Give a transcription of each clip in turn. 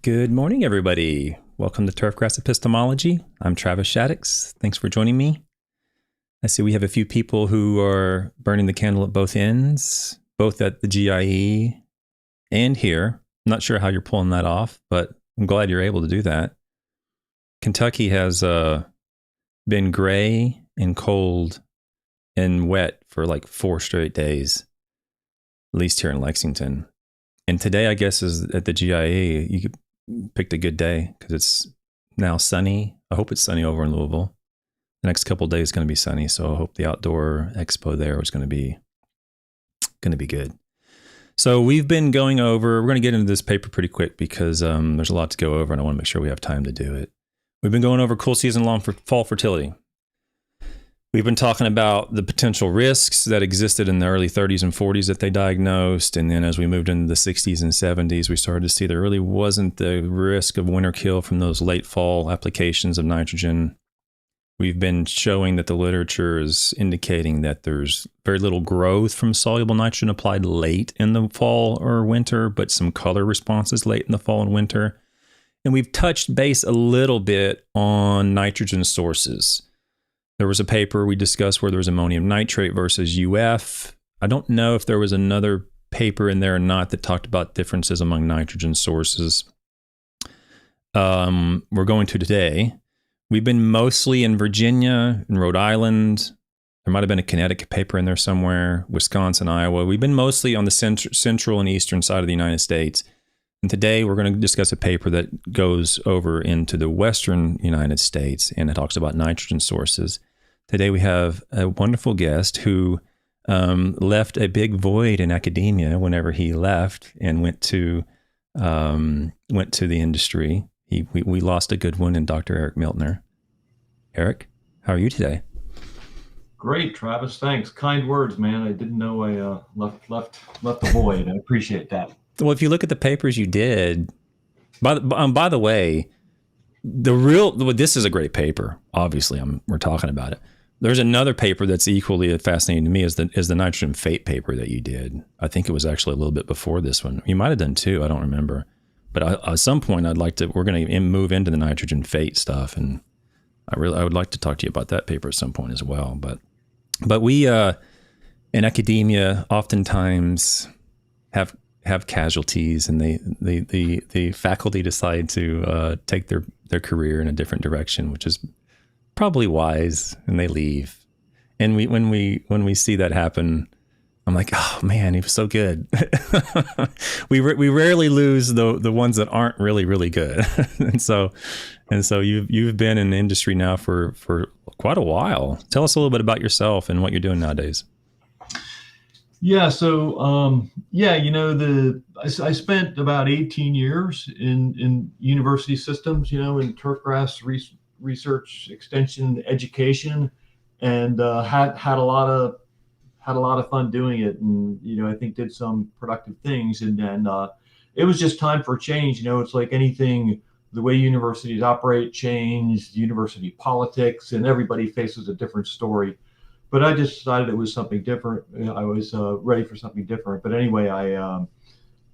Good morning, everybody. Welcome to Turfgrass Epistemology. I'm Travis Shaddix. Thanks for joining me. I see we have a few people who are burning the candle at both ends, both at the GIE and here. I'm not sure how you're pulling that off, but I'm glad you're able to do that. Kentucky has been gray and cold and wet for like 4 straight days, at least here in Lexington. And today, I guess, is at the GIE. You picked a good day because it's now sunny. I hope it's sunny over in Louisville. The next couple of days is going to be sunny, so I hope the outdoor expo there is going to be good. So we've been going over. We're going to get into this paper pretty quick because there's a lot to go over, and I want to make sure we have time to do it. We've been going over cool season long for fall fertility. We've been talking about the potential risks that existed in the early 30s and 40s that they diagnosed. And then as we moved into the 60s and 70s, we started to see there really wasn't the risk of winter kill from those late fall applications of nitrogen. We've been showing that the literature is indicating that there's very little growth from soluble nitrogen applied late in the fall or winter, but some color responses late in the fall and winter. And we've touched base a little bit on nitrogen sources. There was a paper we discussed where there was ammonium nitrate versus UF. I don't know if there was another paper in there or not that talked about differences among nitrogen sources. We're going to today. We've been mostly in Virginia and Rhode Island. There might have been a Connecticut paper in there somewhere, Wisconsin, Iowa. We've been mostly on the central and eastern side of the United States. And today we're going to discuss a paper that goes over into the western United States, and it talks about nitrogen sources. Today we have a wonderful guest who left a big void in academia whenever he left and went to the industry. We lost a good one in Dr. Eric Miltner. Eric, how are you today? Great, Travis. Thanks. Kind words, man. I didn't know I left the void. I appreciate that. Well, if you look at the papers you did, by the way, this is a great paper. Obviously, we're talking about it. There's another paper that's equally fascinating to me is the nitrogen fate paper that you did. I think it was actually a little bit before this one. You might have done two. I don't remember. But at some point, we're going to move into the nitrogen fate stuff, and I would like to talk to you about that paper at some point as well. But we in academia oftentimes have casualties, and the faculty decide to take their career in a different direction, which is probably wise, and they leave. And when we see that happen, I'm like, oh man, he was so good. we rarely lose the ones that aren't really, really good. and so you've been in the industry now for quite a while. Tell us a little bit about yourself and what you're doing nowadays. Yeah. So, I spent about 18 years in university systems, in turfgrass research, extension, education, and had a lot of fun doing it. And, I think did some productive things. And then it was just time for a change. It's like anything, the way universities operate changed, university politics, and everybody faces a different story. But I just decided it was something different. I was ready for something different. But anyway,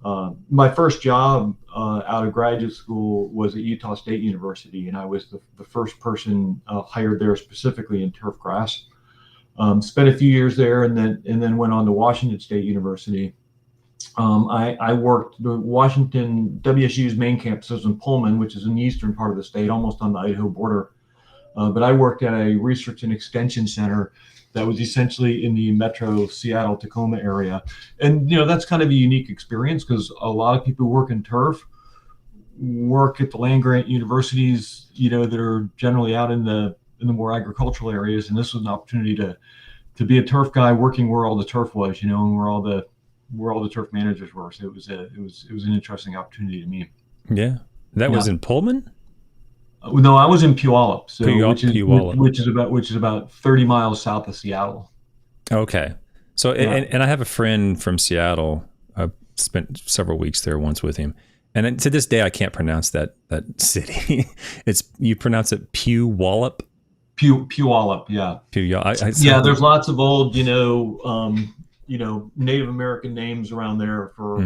my first job out of graduate school was at Utah State University, and I was the first person hired there specifically in turfgrass. Spent a few years there, and then went on to Washington State University. I worked the WSU's main campus was in Pullman, which is in the eastern part of the state, almost on the Idaho border. But I worked at a research and extension center that was essentially in the metro Seattle-Tacoma area. And, that's kind of a unique experience because a lot of people who work in turf work at the land-grant universities, that are generally out in the more agricultural areas. And this was an opportunity to be a turf guy working where all the turf was, and where all the turf managers were. So it was an interesting opportunity to me. Yeah. That was in Pullman? No, I was in Puyallup, Puyallup. which is about 30 miles south of Seattle. Okay. So, and I have a friend from Seattle. I spent several weeks there once with him. And to this day, I can't pronounce that city. You pronounce it Puyallup? Puyallup, yeah. There's lots of old, Native American names around there for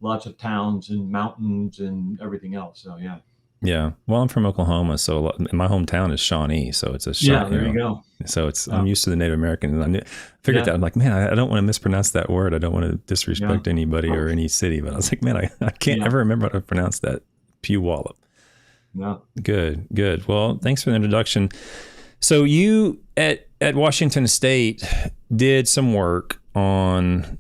lots of towns and mountains and everything else. So yeah. Yeah. Well, I'm from Oklahoma, so my hometown is Shawnee, so it's a Yeah, there you go. So I'm used to the Native American, and I figured that I'm like, man, I don't want to mispronounce that word. I don't want to disrespect anybody or any city, but I was like, man, I can't ever remember how to pronounce that. Puyallup. No. Good. Well, thanks for the introduction. So you at Washington State did some work on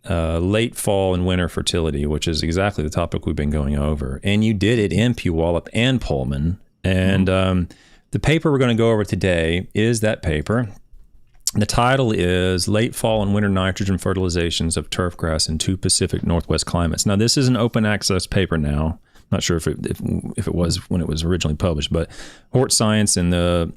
late fall and winter fertility, which is exactly the topic we've been going over. And you did it in Puyallup and Pullman. And the paper we're going to go over today is that paper. The title is Late Fall and Winter Nitrogen Fertilizations of Turfgrass in Two Pacific Northwest Climates. Now, this is an open access paper now. Not sure if it was when it was originally published, but Hort Science and the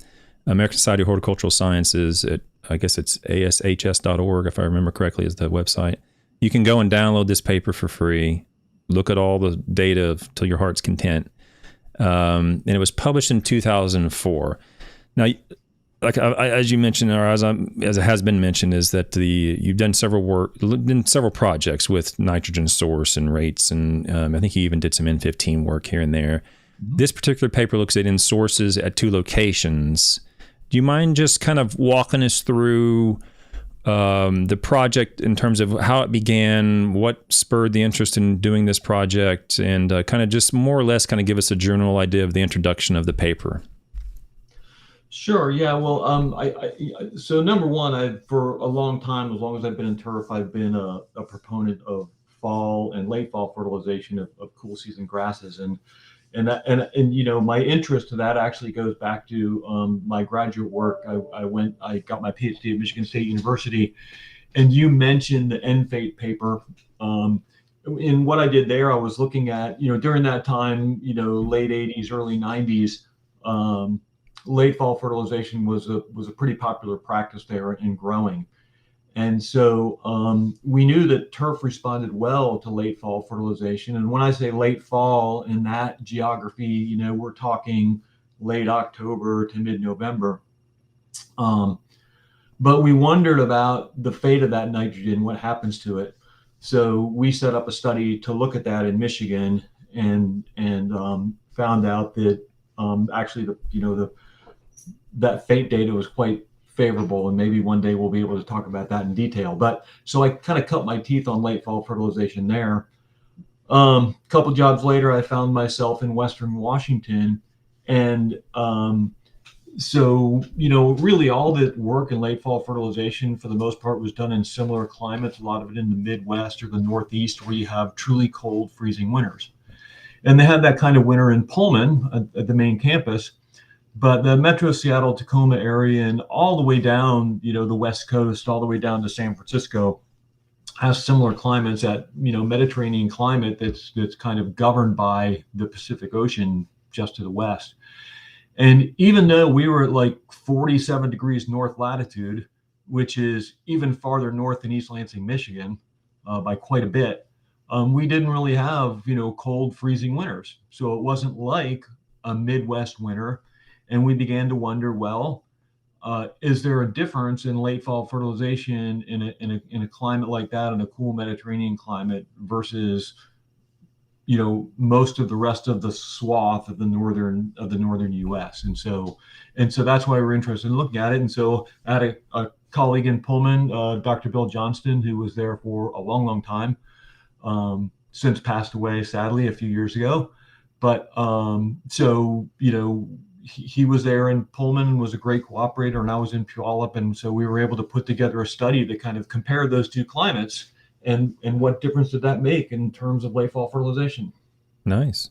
American Society of Horticultural Sciences, I guess it's ashs.org, if I remember correctly, is the website. You can go and download this paper for free, look at all the data till your heart's content. And it was published in 2004. Now, like as you mentioned, or as it has been mentioned, is that you've done several projects with nitrogen source and rates, and I think you even did some N15 work here and there. Mm-hmm. This particular paper looks at in sources at 2 locations. Do you mind just kind of walking us through the project in terms of how it began, what spurred the interest in doing this project, and kind of just more or less kind of give us a general idea of the introduction of the paper? Sure. Yeah. Well, so number one, for a long time, as long as I've been in turf, I've been a proponent of fall and late fall fertilization of cool season grasses, and my interest to that actually goes back to my graduate work. I got my PhD at Michigan State University, and you mentioned the N-Fate paper. In what I did there, I was looking at, during that time, late 80s, early 90s, late fall fertilization was a pretty popular practice there in growing. And so we knew that turf responded well to late fall fertilization. And when I say late fall in that geography, we're talking late October to mid-November. But we wondered about the fate of that nitrogen, what happens to it. So we set up a study to look at that in Michigan, and found out that actually that fate data was quite favorable, and maybe one day we'll be able to talk about that in detail. But so I kind of cut my teeth on late fall fertilization there. A couple jobs later, I found myself in Western Washington, and so really all the work in late fall fertilization for the most part was done in similar climates. A lot of it in the Midwest or the Northeast, where you have truly cold, freezing winters. And they had that kind of winter in Pullman at the main campus. But the Metro Seattle, Tacoma area, and all the way down, the West Coast, all the way down to San Francisco, has similar climates. That Mediterranean climate that's kind of governed by the Pacific Ocean just to the west. And even though we were at like 47 degrees north latitude, which is even farther north than East Lansing, Michigan, by quite a bit, we didn't really have cold, freezing winters. So it wasn't like a Midwest winter. And we began to wonder, well, is there a difference in late fall fertilization in a climate like that, in a cool Mediterranean climate, versus most of the rest of the swath of the northern U.S. And so that's why we're interested in looking at it. And so I had a colleague in Pullman, Dr. Bill Johnston, who was there for a long, long time, since passed away sadly a few years ago. But he was there in Pullman and was a great cooperator, and I was in Puyallup. And so we were able to put together a study that kind of compared those two climates and what difference did that make in terms of late fall fertilization. Nice.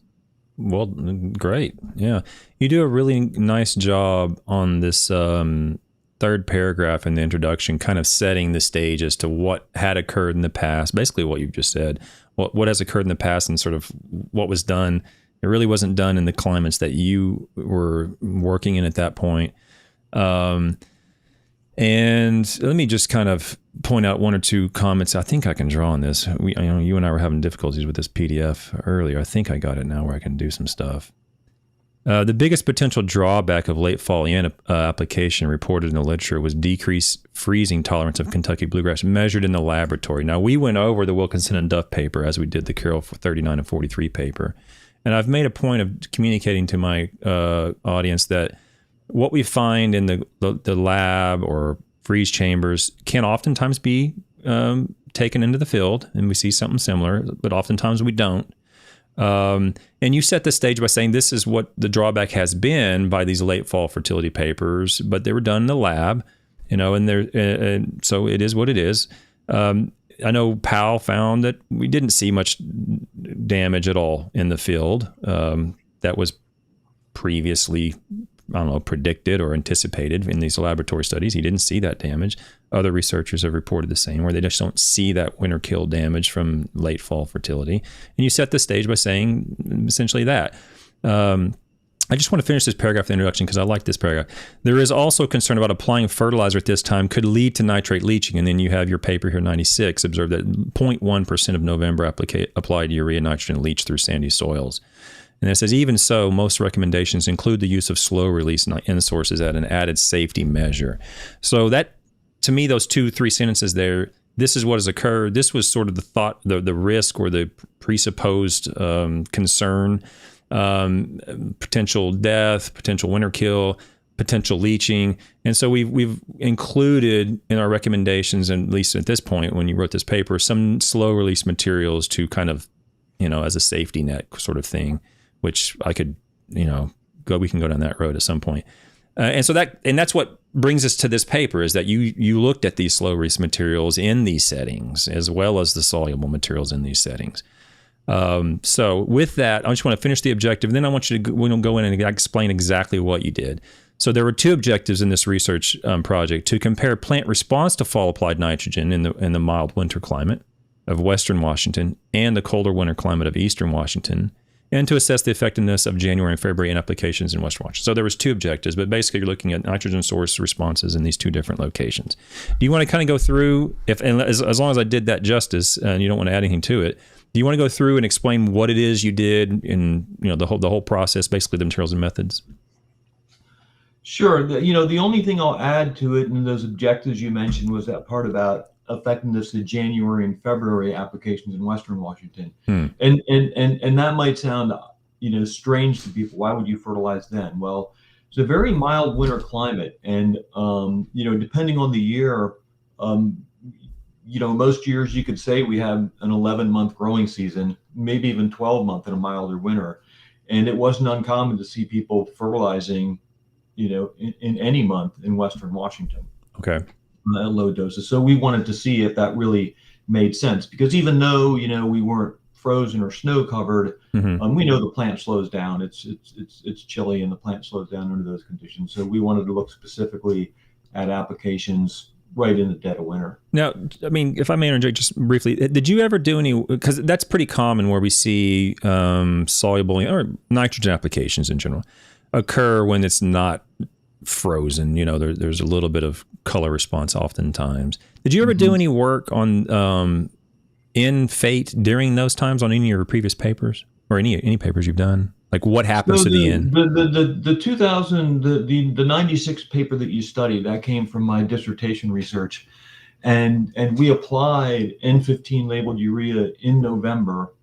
Well, great. Yeah. You do a really nice job on this third paragraph in the introduction, kind of setting the stage as to what had occurred in the past, basically what you've just said, what has occurred in the past and sort of what was done. It really wasn't done in the climates that you were working in at that point. And let me just kind of point out one or two comments. I think I can draw on this. You and I were having difficulties with this PDF earlier. I think I got it now where I can do some stuff. The biggest potential drawback of late fall in application reported in the literature was decreased freezing tolerance of Kentucky bluegrass measured in the laboratory. Now, we went over the Wilkinson and Duff paper as we did the Carroll 39 and 43 paper. And I've made a point of communicating to my audience that what we find in the lab or freeze chambers can oftentimes be taken into the field, and we see something similar, but oftentimes we don't. And you set the stage by saying this is what the drawback has been by these late fall fertility papers, but they were done in the lab, and so it is what it is. I know Powell found that we didn't see much damage at all in the field. That was previously, predicted or anticipated in these laboratory studies. He didn't see that damage. Other researchers have reported the same, where they just don't see that winter kill damage from late fall fertility. And you set the stage by saying essentially that. I just want to finish this paragraph, the introduction, because I like this paragraph. There is also concern about applying fertilizer at this time could lead to nitrate leaching. And then you have your paper here, 96, observed that 0.1% of November applied urea nitrogen leached through sandy soils. And it says, even so, most recommendations include the use of slow release N sources at an added safety measure. So that, to me, those 2-3 sentences there, this is what has occurred. This was sort of the thought, the risk or the presupposed concern, potential death, potential winter kill, potential leaching. And so we've included in our recommendations, and at least at this point when you wrote this paper, some slow release materials to kind of, as a safety net sort of thing, which I could, we can go down that road at some point. And that's what brings us to this paper, is that you looked at these slow release materials in these settings as well as the soluble materials in these settings. So with that, I just want to finish the objective. Then I want you to go in and explain exactly what you did. So there were two objectives in this research project: to compare plant response to fall applied nitrogen in the mild winter climate of Western Washington and the colder winter climate of Eastern Washington, and to assess the effectiveness of January and February in applications in Western Washington. So there was two objectives, but basically you're looking at nitrogen source responses in these two different locations. Do you want to kind of go through, as long as I did that justice, and you don't want to add anything to it, do you want to go through and explain what it is you did in the whole process, basically the materials and methods? Sure. The only thing I'll add to it in those objectives you mentioned was that part about effectiveness of January and February applications in Western Washington. And that might sound, strange to people. Why would you fertilize then? Well, it's a very mild winter climate. And, depending on the year, most years you could say we have an 11-month growing season, maybe even 12-month in a milder winter. And it wasn't uncommon to see people fertilizing, in any month in Western Washington. Okay. At low doses. So we wanted to see if that really made sense, because even though, we weren't frozen or snow covered, we know the plant slows down. It's chilly and the plant slows down under those conditions. So we wanted to look specifically at applications right in the dead of winter. Now, if I may interject just briefly, did you ever do any, because that's pretty common where we see soluble or nitrogen applications in general occur when it's not frozen. There's a little bit of color response oftentimes. Did you ever do any work on in fate during those times on any of your previous papers or any papers you've done? Like what happens to the end? The 96 paper that you studied, that came from my dissertation research, and we applied N15 labeled urea in November.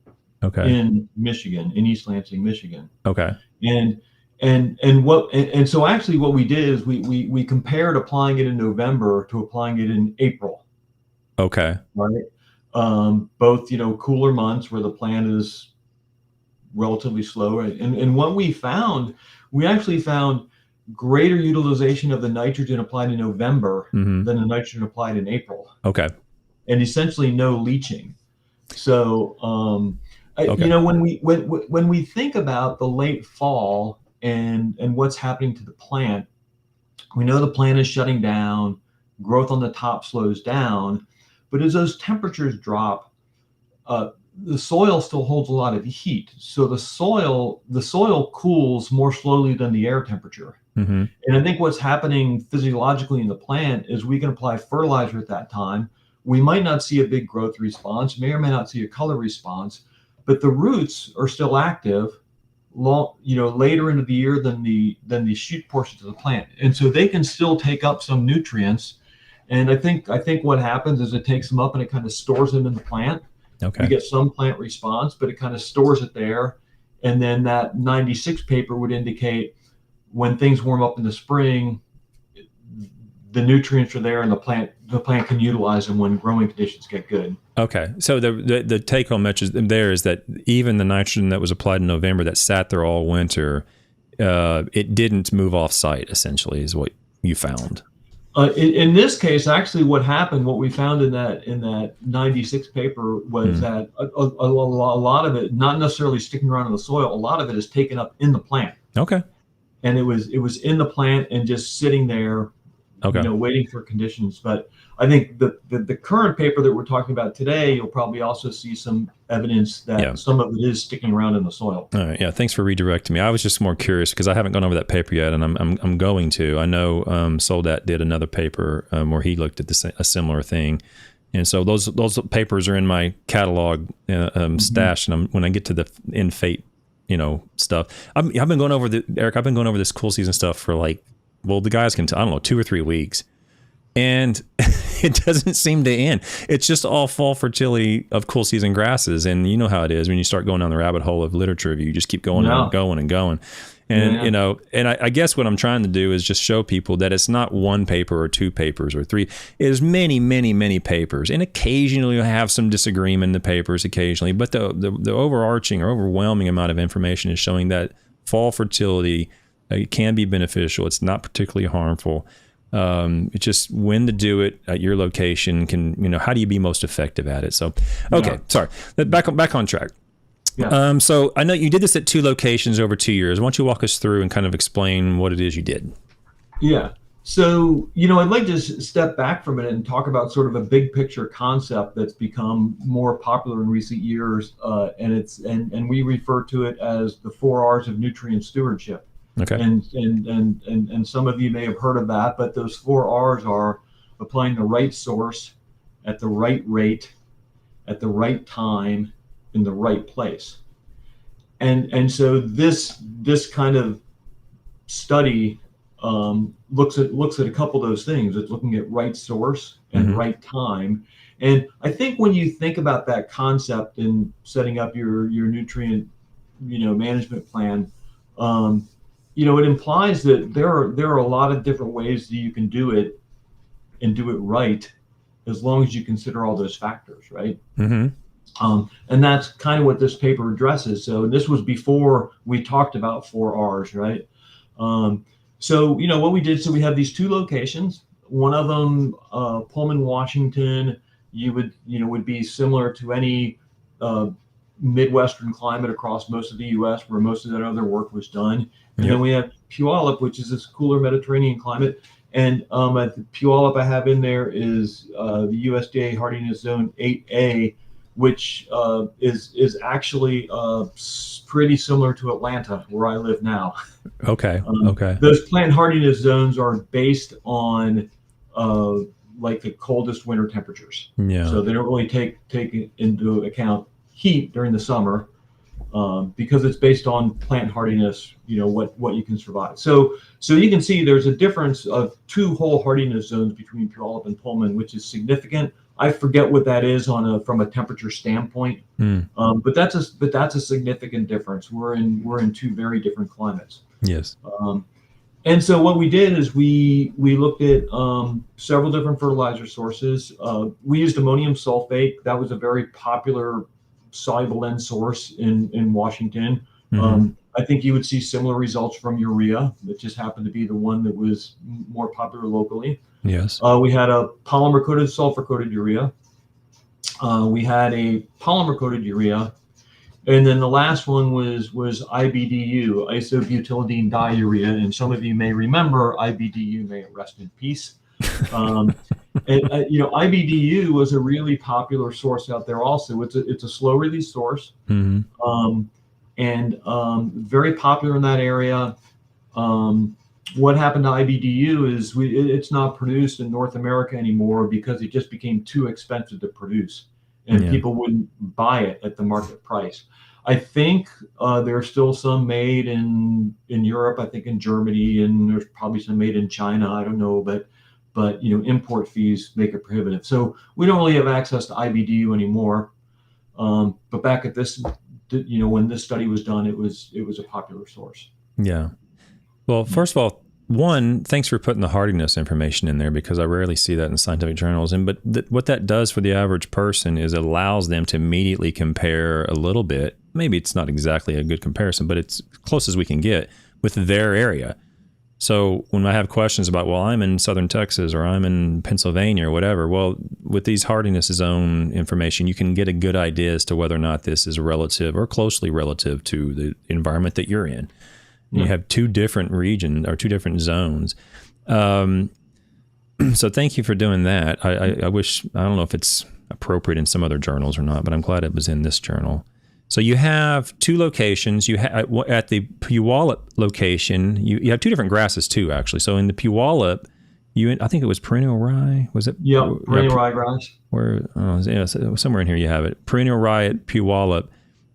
Okay. In Michigan, in East Lansing, Michigan. Okay. And so actually what we did is we compared applying it in November to applying it in April. Okay. Right. Both, cooler months where the plant is relatively slow. Right? And what we actually found greater utilization of the nitrogen applied in November than the nitrogen applied in April. Okay. And essentially no leaching. So, okay. When we think about the late fall and what's happening to the plant, we know the plant is shutting down, growth on the top slows down, but as those temperatures drop, the soil still holds a lot of heat. So the soil cools more slowly than the air temperature. And I think what's happening physiologically in the plant is we can apply fertilizer at that time. We might not see a big growth response, may or may not see a color response, but the roots are still active later into the year than the shoot portions of the plant, and so they can still take up some nutrients. And I think what happens is it takes them up and it kind of stores them in the plant. Okay. We get some plant response, but it kind of stores it there. And then that 96 paper would indicate when things warm up in the spring, the nutrients are there and the plant can utilize them when growing conditions get good. Okay. So the take home message there is that even the nitrogen that was applied in November that sat there all winter, it didn't move off site, essentially, is what you found. In this case, actually, what we found in that 96 paper was that a lot of it, not necessarily sticking around in the soil, a lot of it is taken up in the plant. Okay. And it was in the plant and just sitting there, okay, waiting for conditions. But I think the current paper that we're talking about today, you'll probably also see some evidence that some of it is sticking around in the soil. All right. Yeah. Thanks for redirecting me. I was just more curious because I haven't gone over that paper yet, and I'm going to. I know Soldat did another paper where he looked at a similar thing, and so those papers are in my catalog stash. And when I get to the end fate, stuff, I've been going over Eric. I've been going over this cool season stuff for the guys can tell, I don't know, 2 or 3 weeks. And it doesn't seem to end. It's just all fall fertility of cool season grasses. And you know how it is when you start going down the rabbit hole of literature review, you just keep going and going and going. And, and I guess what I'm trying to do is just show people that it's not one paper or 2 papers or 3. It's many, many, many papers. And occasionally you'll have some disagreement in the papers occasionally. But the overarching or overwhelming amount of information is showing that fall fertility can be beneficial. It's not particularly harmful. It's just when to do it at your location how do you be most effective at it? So, okay, sorry. Back on track. Yeah. So I know you did this at 2 locations over 2 years. Why don't you walk us through and kind of explain what it is you did? Yeah. So, I'd like to step back for a minute and talk about sort of a big picture concept that's become more popular in recent years. And we refer to it as the 4 R's of nutrient stewardship. Okay. And some of you may have heard of that, but those 4 R's are applying the right source at the right rate, at the right time, in the right place. And so this kind of study looks at a couple of those things. It's looking at right source and right time. And I think when you think about that concept in setting up your nutrient management plan, it implies that there are a lot of different ways that you can do it and do it right, as long as you consider all those factors, right? And that's kind of what this paper addresses. So this was before we talked about 4 R's, right? So what we did. So we have these 2 locations. One of them, Pullman, Washington, would be similar to any Midwestern climate across most of the U.S., where most of that other work was done. And then we have Puyallup, which is this cooler Mediterranean climate. And at the Puyallup I have in there is the USDA Hardiness Zone 8A, which is actually pretty similar to Atlanta, where I live now. Okay. Those plant hardiness zones are based on the coldest winter temperatures. Yeah. So they don't really take into account heat during the summer, because it's based on plant hardiness, what you can survive. So you can see there's a difference of 2 whole hardiness zones between Puyallup and Pullman, which is significant. I forget what that is from a temperature standpoint, but that's a significant difference. We're in 2 very different climates. Yes. And so what we did is we looked at several different fertilizer sources. We used ammonium sulfate. That was a very popular soluble N source in Washington. I think you would see similar results from urea. That just happened to be the one that was more popular locally. Yes. We had a polymer coated, sulfur coated urea. We had a polymer coated urea. And then the last one was IBDU, isobutylidine diurea. And some of you may remember IBDU, may it rest in peace. IBDU was a really popular source out there also. It's a slow release source, and very popular in that area. What happened to IBDU is it's not produced in North America anymore because it just became too expensive to produce, and people wouldn't buy it at the market price. I think there are still some made in Europe. I think in Germany, and there's probably some made in China. I don't know, but import fees make it prohibitive. So we don't really have access to IBDU anymore. But back at this, when this study was done, it was a popular source. Yeah. Well, first of all, one, thanks for putting the hardiness information in there, because I rarely see that in scientific journals. And what that does for the average person is it allows them to immediately compare a little bit. Maybe it's not exactly a good comparison, but it's as close as we can get with their area. So when I have questions about, well, I'm in Southern Texas or I'm in Pennsylvania or whatever, well, with these hardiness zone information, you can get a good idea as to whether or not this is relative or closely relative to the environment that you're in. You have two different regions or two different zones. So thank you for doing that. I don't know if it's appropriate in some other journals or not, but I'm glad it was in this journal. So you have two locations. You at the Puyallup location, you have two different grasses too, actually. So in the Puyallup, I think it was perennial rye. Was it? Yeah, perennial rye grass. Somewhere in here you have it. Perennial rye at Puyallup.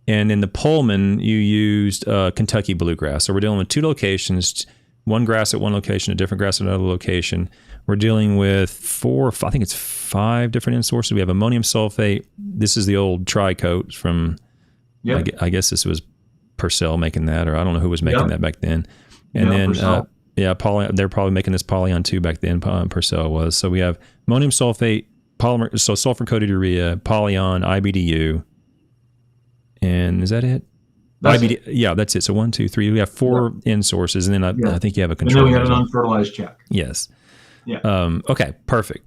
And in the Pullman, you used Kentucky bluegrass. So we're dealing with two locations, one grass at one location, a different grass at another location. We're dealing with 5 different end sources. We have ammonium sulfate. This is the old tricoat from, I guess this was Purcell making that, or I don't know who was making that back then. And then, they're probably making this Polyon 2 back then, Purcell was. So we have ammonium sulfate, polymer, so sulfur-coated urea, Polyon, IBDU. And is that it? That's it. So 1, 2, 3. We have 4 end sources, and then I think you have a control. And then we have an unfertilized check. Yes. Yeah. Okay. Perfect.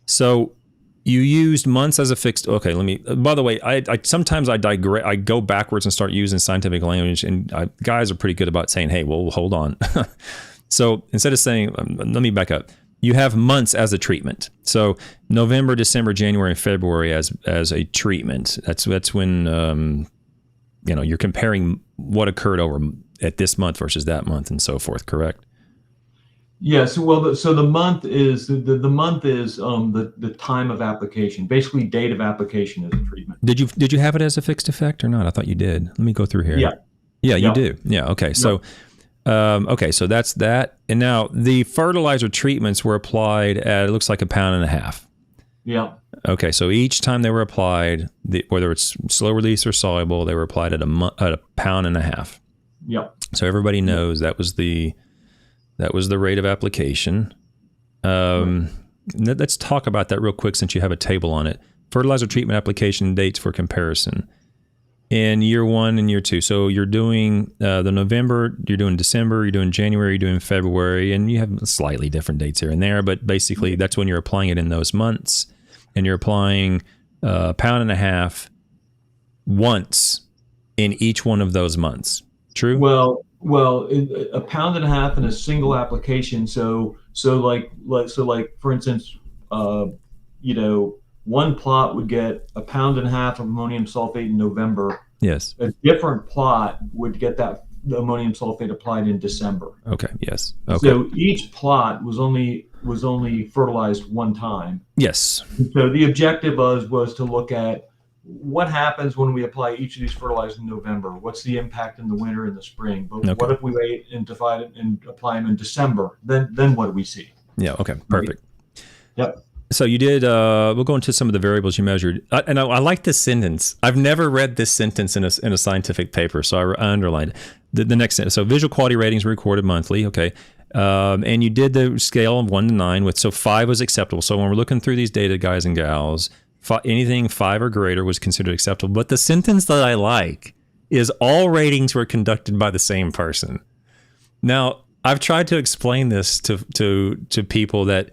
So you used months as a fixed. Okay. By the way, I sometimes I digress. I go backwards and start using scientific language, and guys are pretty good about saying, "Hey, well, hold on." So instead of saying, let me back up. You have months as a treatment. So November, December, January, and February as a treatment. That's when you're comparing what occurred over at this month versus that month and so forth. Correct? Yeah. So the month is the time of application. Basically, date of application as a treatment. Did you have it as a fixed effect or not? I thought you did. Let me go through here. Yeah. Yeah, you do. Yeah. Okay. So. So that's that. And now the fertilizer treatments were applied at, it looks like 1.5 pounds. Yeah. Okay. So each time they were applied, whether it's slow release or soluble, they were applied at 1.5 pounds. Yeah. So everybody knows that was the rate of application. Let's talk about that real quick since you have a table on it. Fertilizer treatment application dates for comparison. In year 1 and year 2. So you're doing the November, you're doing December, you're doing January, you're doing February, and you have slightly different dates here and there, but basically that's when you're applying it in those months, and you're applying 1.5 pounds once in each one of those months. True? Well, 1.5 pounds in a single application. So like for instance, one plot would get 1.5 pounds of ammonium sulfate in November. Yes. A different plot would get the ammonium sulfate applied in December. Okay. Yes. Okay. So each plot was only fertilized one time. Yes. So the objective was to look at what happens when we apply each of these fertilizers in November. What's the impact in the winter and the spring? But what if we wait and divide it and apply them in December? Then what do we see? Yeah. Okay. Perfect. Yep. So you did, we'll go into some of the variables you measured. And I like this sentence. I've never read this sentence in a scientific paper, so I underlined it. The next sentence. So visual quality ratings were recorded monthly. Okay. And you did the scale of 1 to 9 so 5 was acceptable. So when we're looking through these data, guys and gals, anything 5 or greater was considered acceptable. But the sentence that I like is all ratings were conducted by the same person. Now, I've tried to explain this to people that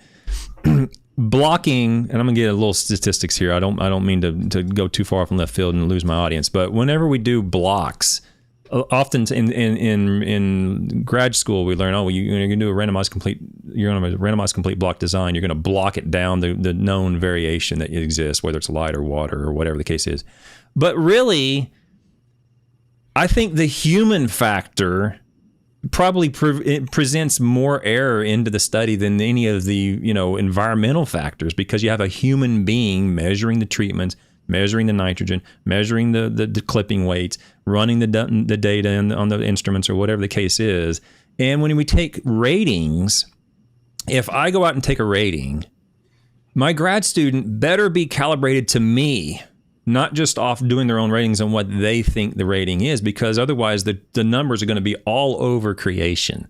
blocking, and I'm gonna get a little statistics here. I don't mean to go too far from left field and lose my audience, but whenever we do blocks, often in grad school we learn, you're gonna do a randomized complete block design. You're gonna block it down the known variation that exists, whether it's light or water or whatever the case is. But really, I think the human factor probably presents more error into the study than any of the environmental factors, because you have a human being measuring the treatments, measuring the nitrogen, measuring the clipping weights, running the data on the instruments or whatever the case is. And when we take ratings, if I go out and take a rating, my grad student better be calibrated to me, not just off doing their own ratings on what they think the rating is, because otherwise the numbers are going to be all over creation.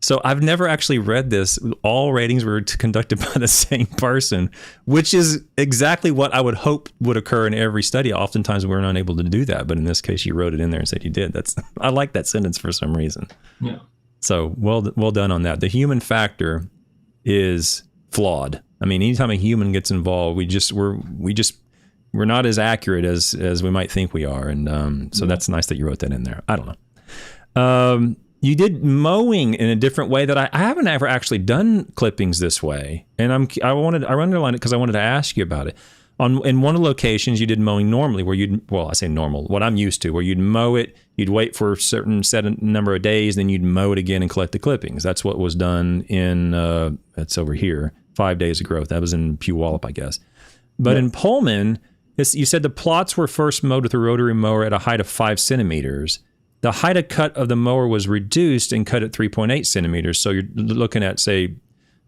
So I've never actually read this. All ratings were conducted by the same person, which is exactly what I would hope would occur in every study. Oftentimes we're not able to do that, but in this case, you wrote it in there and said you did. I like that sentence for some reason. Yeah. So well done on that. The human factor is flawed. I mean, anytime a human gets involved, we're not as accurate as we might think we are, and so that's nice that you wrote that in there. I don't know. You did mowing in a different way that I haven't ever actually done clippings this way, and I underlined it because I wanted to ask you about it. In one of the locations, you did mowing normally, I say normal, what I'm used to, where you'd mow it, you'd wait for a certain set number of days, then you'd mow it again and collect the clippings. That's what was done in that's over here, 5 days of growth. That was in Puyallup, I guess. But in Pullman, you said the plots were first mowed with a rotary mower at a height of 5 centimeters. The height of cut of the mower was reduced and cut at 3.8 centimeters. So you're looking at, say,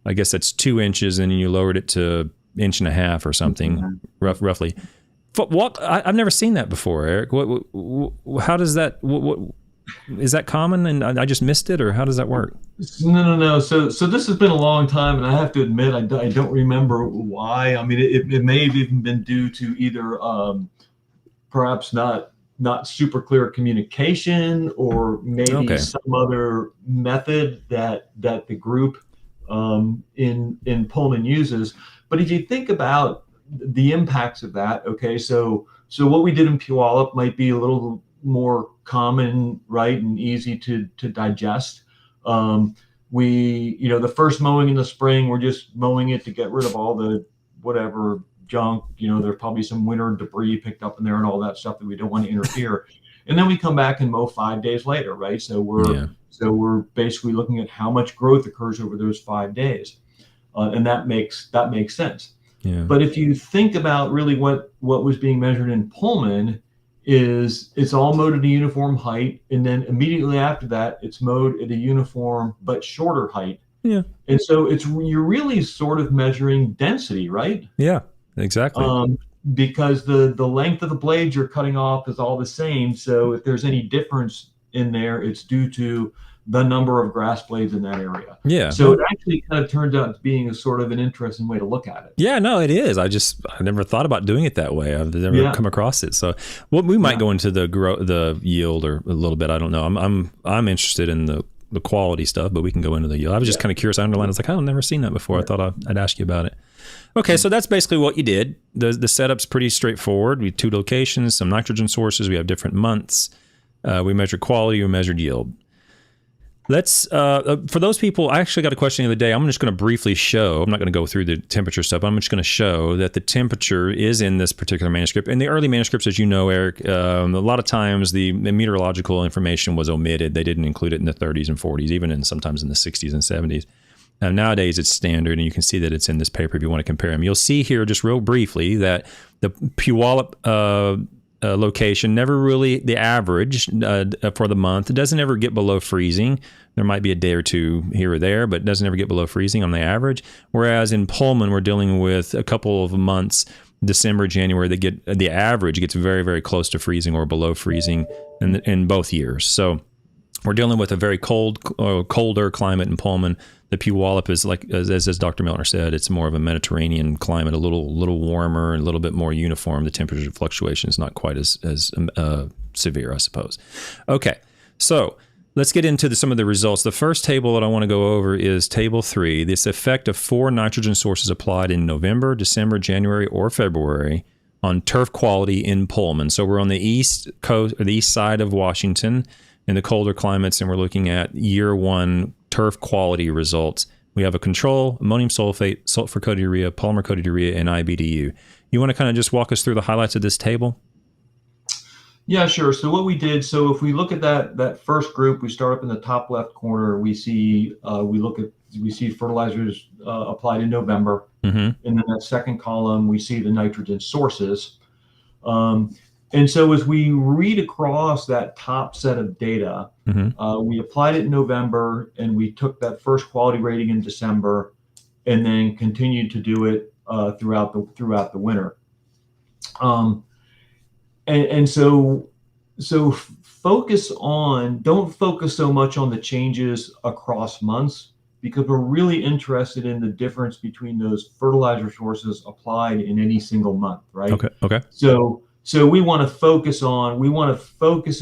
I guess that's 2 inches, and you lowered it to 1.5 inches or something, roughly. I've never seen that before, Eric. How does that? Is that common, and I just missed it, or how does that work? No. So this has been a long time, and I have to admit I don't remember why. I mean, it may have even been due to either perhaps not super clear communication, or maybe some other method that the group in Pullman uses. But if you think about the impacts of that, okay, so what we did in Puyallup might be a little more common, right, and easy to digest. The first mowing in the spring, we're just mowing it to get rid of all the whatever junk, there's probably some winter debris picked up in there and all that stuff that we don't want to interfere. And then we come back and mow 5 days later, right? So we're basically looking at how much growth occurs over those 5 days, and that makes sense. Yeah. But if you think about really what was being measured in Pullman, it's all mowed at a uniform height, and then immediately after that, it's mowed at a uniform but shorter height. Yeah. And so you're really sort of measuring density, right? Yeah. Exactly. Because the length of the blades you're cutting off is all the same. So if there's any difference in there, it's due to the number of grass blades in that area. Yeah. So it actually kind of turns out to being a sort of an interesting way to look at it. Yeah, no, it is. I never thought about doing it that way. I've never come across it. So we might go into the yield or a little bit. I don't know. I'm interested in the quality stuff, but we can go into the yield. I was just kind of curious. I underlined. I was like, I've never seen that before. I thought I'd ask you about it. Okay, so that's basically what you did. The setup's pretty straightforward. We have 2 locations, some nitrogen sources. We have different months. We measured quality. We measured yield. Let's for those people, I actually got a question the other day. I'm just going to briefly show. I'm not going to go through the temperature stuff. I'm just going to show that the temperature is in this particular manuscript. In the early manuscripts, as you know, Eric, a lot of times the meteorological information was omitted. They didn't include it in the 30s and 40s, even sometimes in the 60s and 70s. Nowadays, it's standard, and you can see that it's in this paper if you want to compare them. You'll see here, just real briefly, that the Puyallup location never really, the average for the month, it doesn't ever get below freezing. There might be a day or two here or there, but it doesn't ever get below freezing on the average. Whereas in Pullman, we're dealing with a couple of months, December, January, the average gets very, very close to freezing or below freezing in both years. So we're dealing with a very colder climate in Pullman. The Puyallup is like, as Dr. Miltner said, it's more of a Mediterranean climate, a little warmer and a little bit more uniform. The temperature fluctuation is not quite as severe, I suppose. Okay, so let's get into some of the results. The first table that I want to go over is Table 3. This effect of 4 nitrogen sources applied in November, December, January, or February on turf quality in Pullman. So we're on the east coast, or the east side of Washington, in the colder climates, and we're looking at year 1 turf quality results. We have a control, ammonium sulfate, sulfur-coated urea, polymer-coated urea, and IBDU. You want to kind of just walk us through the highlights of this table? Yeah, sure. So what we did, so if we look at that first group, we start up in the top left corner. We see fertilizers applied in November, Mm-hmm. and then that second column we see the nitrogen sources. And so as we read across that top set of data, we applied it in November, and we took that first quality rating in December, and then continued to do it throughout the winter. And so don't focus so much on the changes across months, because we're really interested in the difference between those fertilizer sources applied in any single month, right? Okay. So we want to focus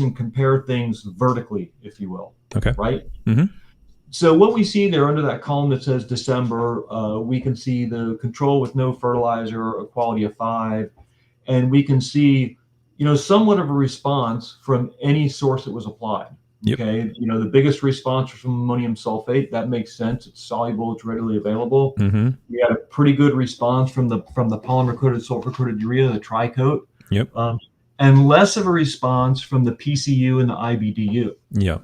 and compare things vertically, if you will. Okay. Right? So what we see there under that column that says December, we can see the control with no fertilizer, a quality of 5, and we can see, somewhat of a response from any source that was applied. Okay. Yep. The biggest response was from ammonium sulfate. That makes sense. It's soluble. It's readily available. We had a pretty good response from the polymer coated sulfur coated urea, the tricoat. Yep. And less of a response from the PCU and the IBDU. Yeah.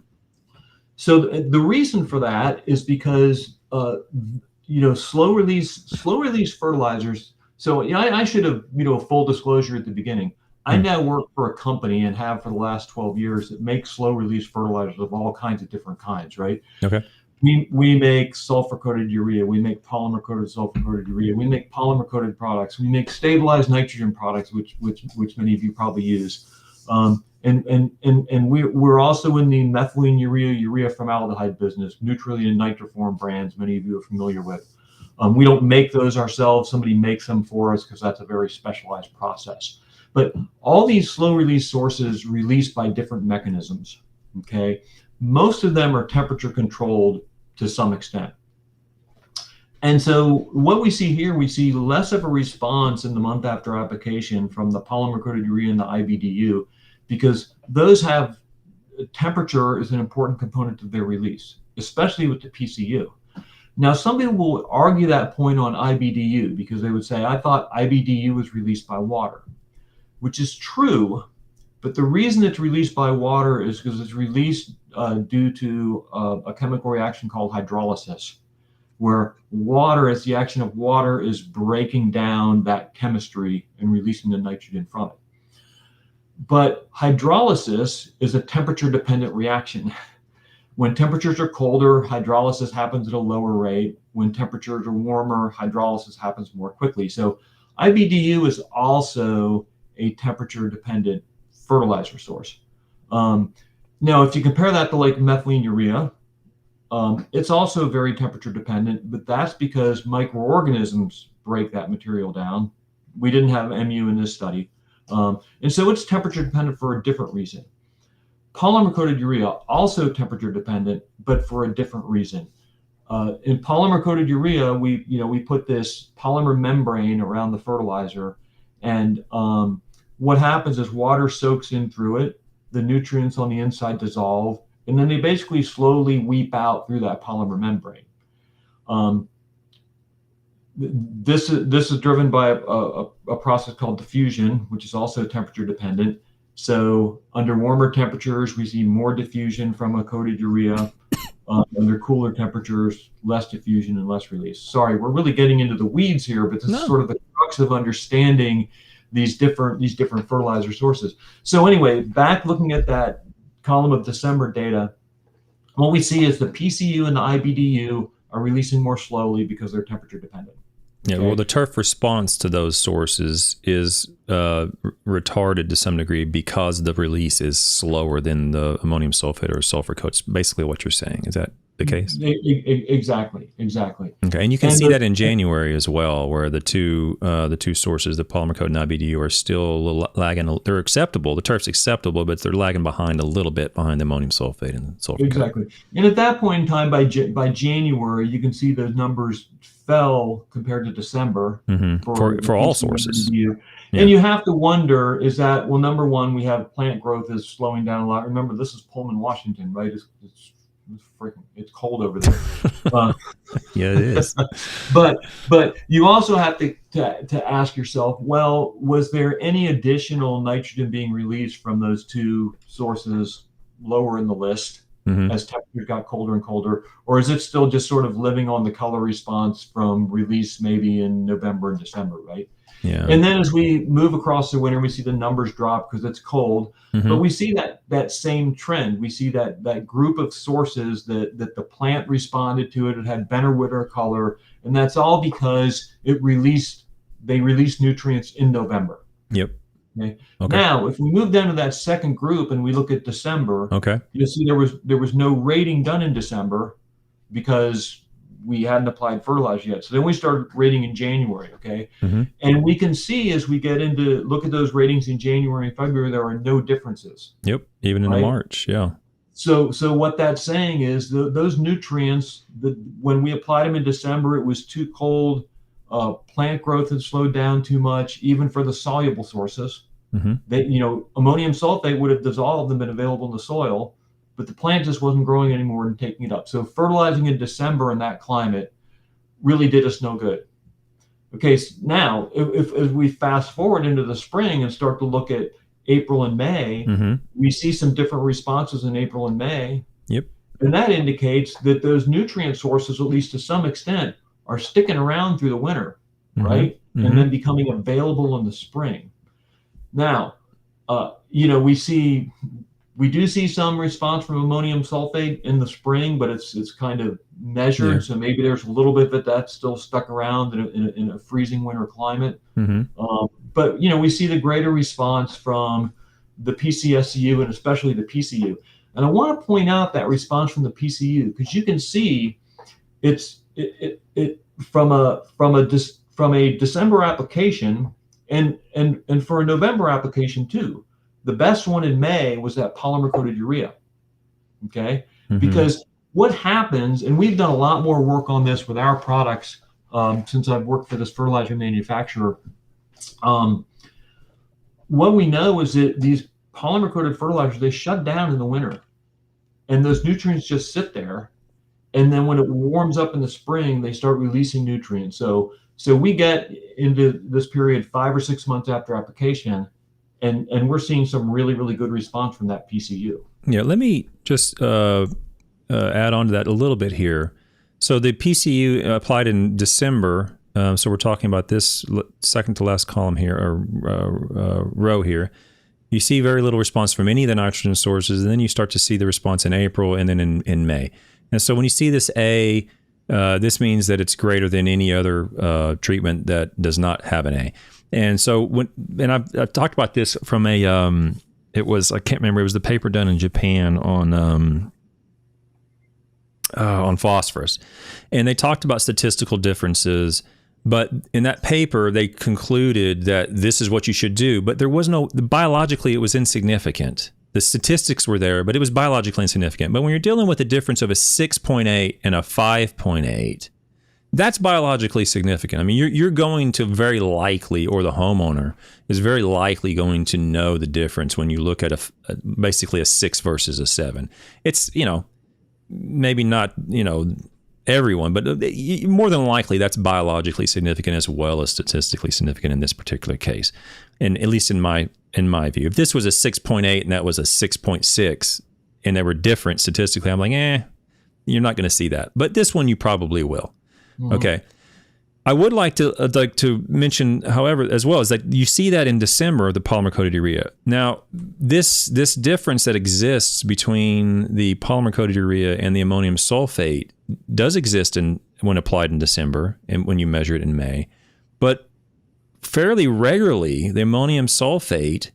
So the reason for that is because slow release fertilizers. So I should have full disclosure at the beginning. I now work for a company, and have for the last 12 years, that makes slow release fertilizers of all kinds of different kinds, right? Okay. We make sulfur coated urea, we make polymer coated sulfur coated urea, we make polymer coated products, we make stabilized nitrogen products, which many of you probably use. And we're also in the methylene urea formaldehyde business, Neutrally and Nitroform brands many of you are familiar with. We don't make those ourselves. Somebody makes them for us, because that's a very specialized process. But all these slow release sources release by different mechanisms. Okay, most of them are temperature controlled to some extent. And so what we see here, we see less of a response in the month after application from the polymer coated urea and the IBDU, because those have temperature is an important component of their release, especially with the PCU. Now, some people will argue that point on IBDU, because they would say, I thought IBDU was released by water, which is true. But the reason it's released by water is because it's released due to a chemical reaction called hydrolysis, where the action of water is breaking down that chemistry and releasing the nitrogen from it. But hydrolysis is a temperature-dependent reaction. When temperatures are colder, hydrolysis happens at a lower rate. When temperatures are warmer, hydrolysis happens more quickly. So IBDU is also a temperature-dependent fertilizer source. Now, if you compare that to like methylene urea, it's also very temperature dependent, but that's because microorganisms break that material down. We didn't have MU in this study. And so it's temperature dependent for a different reason. Polymer coated urea, also temperature dependent, but for a different reason. In polymer coated urea, we put this polymer membrane around the fertilizer, and what happens is water soaks in through it, the nutrients on the inside dissolve, and then they basically slowly weep out through that polymer membrane. This is driven by a process called diffusion, which is also temperature dependent. So under warmer temperatures, we see more diffusion from a coated urea. Under cooler temperatures, less diffusion and less release. Sorry, we're really getting into the weeds here, but this is sort of the crux of understanding these different fertilizer sources. So anyway, back looking at that column of December data, what we see is the PCU and the IBDU are releasing more slowly because they're temperature dependent. Yeah, well, the turf response to those sources is retarded to some degree because the release is slower than the ammonium sulfate or sulfur coats. Basically, what you're saying, is that the case? Exactly. Okay, and you can see that in January as well, where the two sources, the polymer coat and IBDU, are still a little lagging. They're acceptable. The turf's acceptable, but they're lagging behind a little bit behind the ammonium sulfate and sulfur exactly. coat. And at that point in time, by January, you can see those numbers fell compared to December for all sources. Yeah. And you have to wonder, is that, well, number one, we have plant growth is slowing down a lot. Remember, this is Pullman, Washington, right? It's cold over there. Yeah, it is. But you also have to ask yourself, well, was there any additional nitrogen being released from those two sources lower in the list? as temperatures got colder and colder, or is it still just sort of living on the color response from release maybe in November and December, right? Yeah. And then as we move across the winter, we see the numbers drop because it's cold, but we see that same trend. We see that group of sources that the plant responded to it. It had better winter color, and that's all because they released nutrients in November. Yep. Okay. Now, if we move down to that second group and we look at December, you'll see there was no rating done in December because we hadn't applied fertilizer yet. So then we started rating in January, okay? And we can see as we get into look at those ratings in January and February, there are no differences. Yep, even into March, yeah. So what that's saying is those nutrients, when we applied them in December, it was too cold. Plant growth had slowed down too much, even for the soluble sources. Ammonium sulfate would have dissolved and been available in the soil, but the plant just wasn't growing anymore and taking it up. So fertilizing in December in that climate really did us no good. Okay, so now if as we fast forward into the spring and start to look at April and May, we see some different responses in April and May. Yep. And that indicates that those nutrient sources, at least to some extent, are sticking around through the winter, right? And then becoming available in the spring. Now, we do see some response from ammonium sulfate in the spring, but it's kind of measured. Yeah. So maybe there's a little bit that's still stuck around in a freezing winter climate. But we see the greater response from the PCSU and especially the PCU. And I want to point out that response from the PCU because you can see it's from a December application and for a November application too. The best one in May was that polymer-coated urea, okay? Because what happens, and we've done a lot more work on this with our products since I've worked for this fertilizer manufacturer. What we know is that these polymer-coated fertilizers, they shut down in the winter, and those nutrients just sit there, and then when it warms up in the spring, they start releasing nutrients. So we get into this period 5 or 6 months after application, and we're seeing some really, really good response from that PCU. Yeah, let me just add on to that a little bit here. So the PCU applied in December. So we're talking about this second to last column here, or row here. You see very little response from any of the nitrogen sources, and then you start to see the response in April and then in May. And so when you see this A, this means that it's greater than any other treatment that does not have an A. And so I've talked about this from I can't remember, it was the paper done in Japan on phosphorus. And they talked about statistical differences, but in that paper, they concluded that this is what you should do, but there was biologically, it was insignificant. The statistics were there, but it was biologically insignificant. But when you're dealing with a difference of a 6.8 and a 5.8, that's biologically significant. I mean, you're going to very likely, or the homeowner is very likely going to know the difference when you look at basically a 6 versus a 7. It's, maybe not, everyone, but more than likely that's biologically significant as well as statistically significant in this particular case. And at least in my view, if this was a 6.8 and that was a 6.6 and they were different statistically, I'm like, you're not going to see that. But this one you probably will. Okay. I would like to mention, however, as well, is that you see that in December, the polymer-coated urea. Now, this difference that exists between the polymer-coated urea and the ammonium sulfate does exist when applied in December and when you measure it in May. But fairly regularly, the ammonium sulfate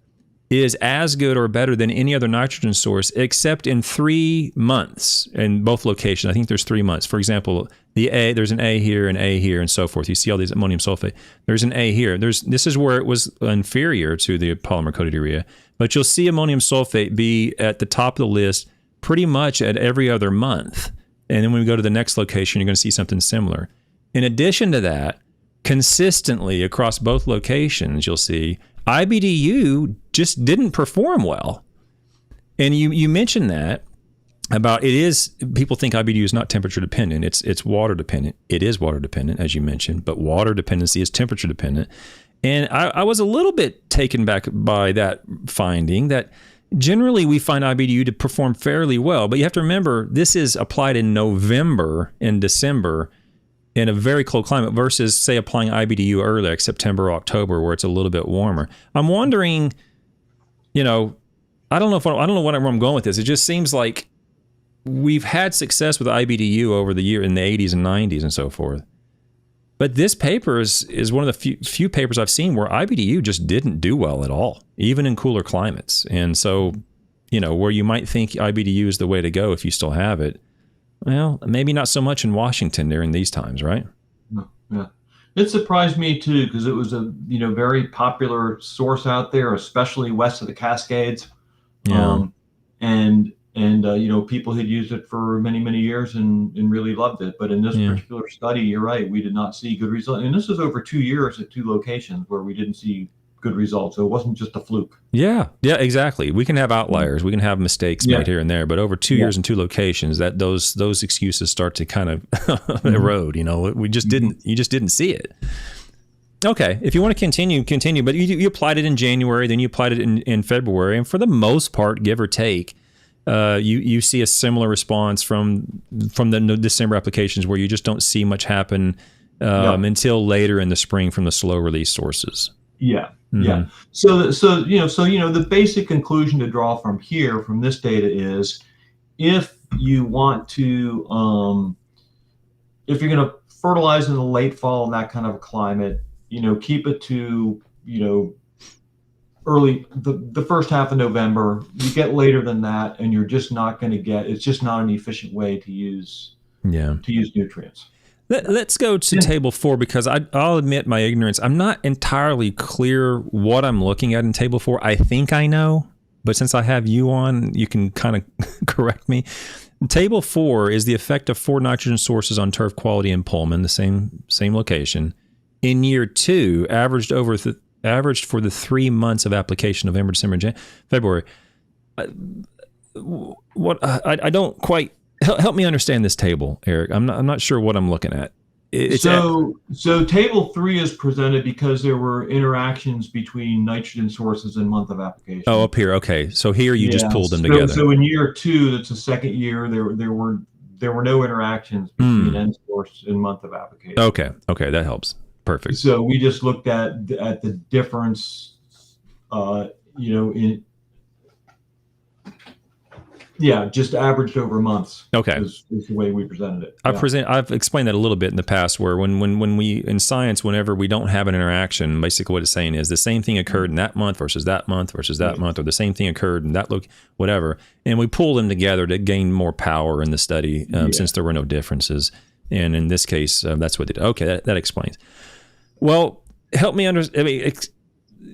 is as good or better than any other nitrogen source, except in 3 months in both locations. I think there's 3 months. For example, there's an A here, and so forth. You see all these ammonium sulfate. There's an A here. This is where it was inferior to the polymer-coated urea. But you'll see ammonium sulfate be at the top of the list pretty much at every other month. And then when we go to the next location, you're going to see something similar. In addition to that, consistently across both locations, you'll see IBDU just didn't perform well. And you mentioned that about people think IBDU is not temperature dependent. It's water dependent. It is water dependent, as you mentioned, but water dependency is temperature dependent. And I was a little bit taken back by that finding that generally we find IBDU to perform fairly well, but you have to remember this is applied in November and December in a very cold climate versus, say, applying IBDU early, like September or October, where it's a little bit warmer. I'm wondering, I don't know where I'm going with this. It just seems like we've had success with IBDU over the year in the 80s and 90s and so forth. But this paper is one of the few papers I've seen where IBDU just didn't do well at all, even in cooler climates. And so, where you might think IBDU is the way to go if you still have it, well, maybe not so much in Washington during these times, right? Yeah. It surprised me too, because it was a very popular source out there, especially west of the Cascades. Yeah. And people had used it for many, many years and really loved it. But in this particular study, you're right, we did not see good results. And this is over 2 years at 2 locations where we didn't see good results. So it wasn't just a fluke. Yeah, exactly. We can have outliers. We can have mistakes made here and there. But over 2 years and 2 locations, that those excuses start to kind of erode. You just didn't see it. Okay, if you want to continue. But you applied it in January, then you applied it in February. And for the most part, give or take, you see a similar response from the December applications where you just don't see much happen until later in the spring from the slow release sources. Yeah. Mm-hmm. Yeah. So the basic conclusion to draw from this data is, if you want to, if you're going to fertilize in the late fall in that kind of a climate, keep it to, early the first half of November. You get later than that, and you're just not going to get. It's just not an efficient way to use nutrients. Let's go to table 4, because I'll admit my ignorance. I'm not entirely clear what I'm looking at in table 4. I think I know, but since I have you on, you can kind of correct me. Table 4 is the effect of 4 nitrogen sources on turf quality in Pullman, the same location. In year 2, averaged for the 3 months of application, November, December, February. I don't quite. Help me understand this table, Eric. I'm not sure what I'm looking at. So table 3 is presented because there were interactions between nitrogen sources and month of application. Oh, up here. Okay. So here you just pulled them together. So in year 2, that's the second year, there were no interactions between end source and month of application. Okay. That helps. Perfect. So we just looked at the difference, just averaged over months. Okay, is the way we presented it. I've explained that a little bit in the past, where when we in science, whenever we don't have an interaction, basically what it's saying is the same thing occurred in that month versus that month versus that month, or the same thing occurred in that whatever, and we pull them together to gain more power in the study, since there were no differences. And in this case, that's what they did. Okay, that explains. Well, help me understand.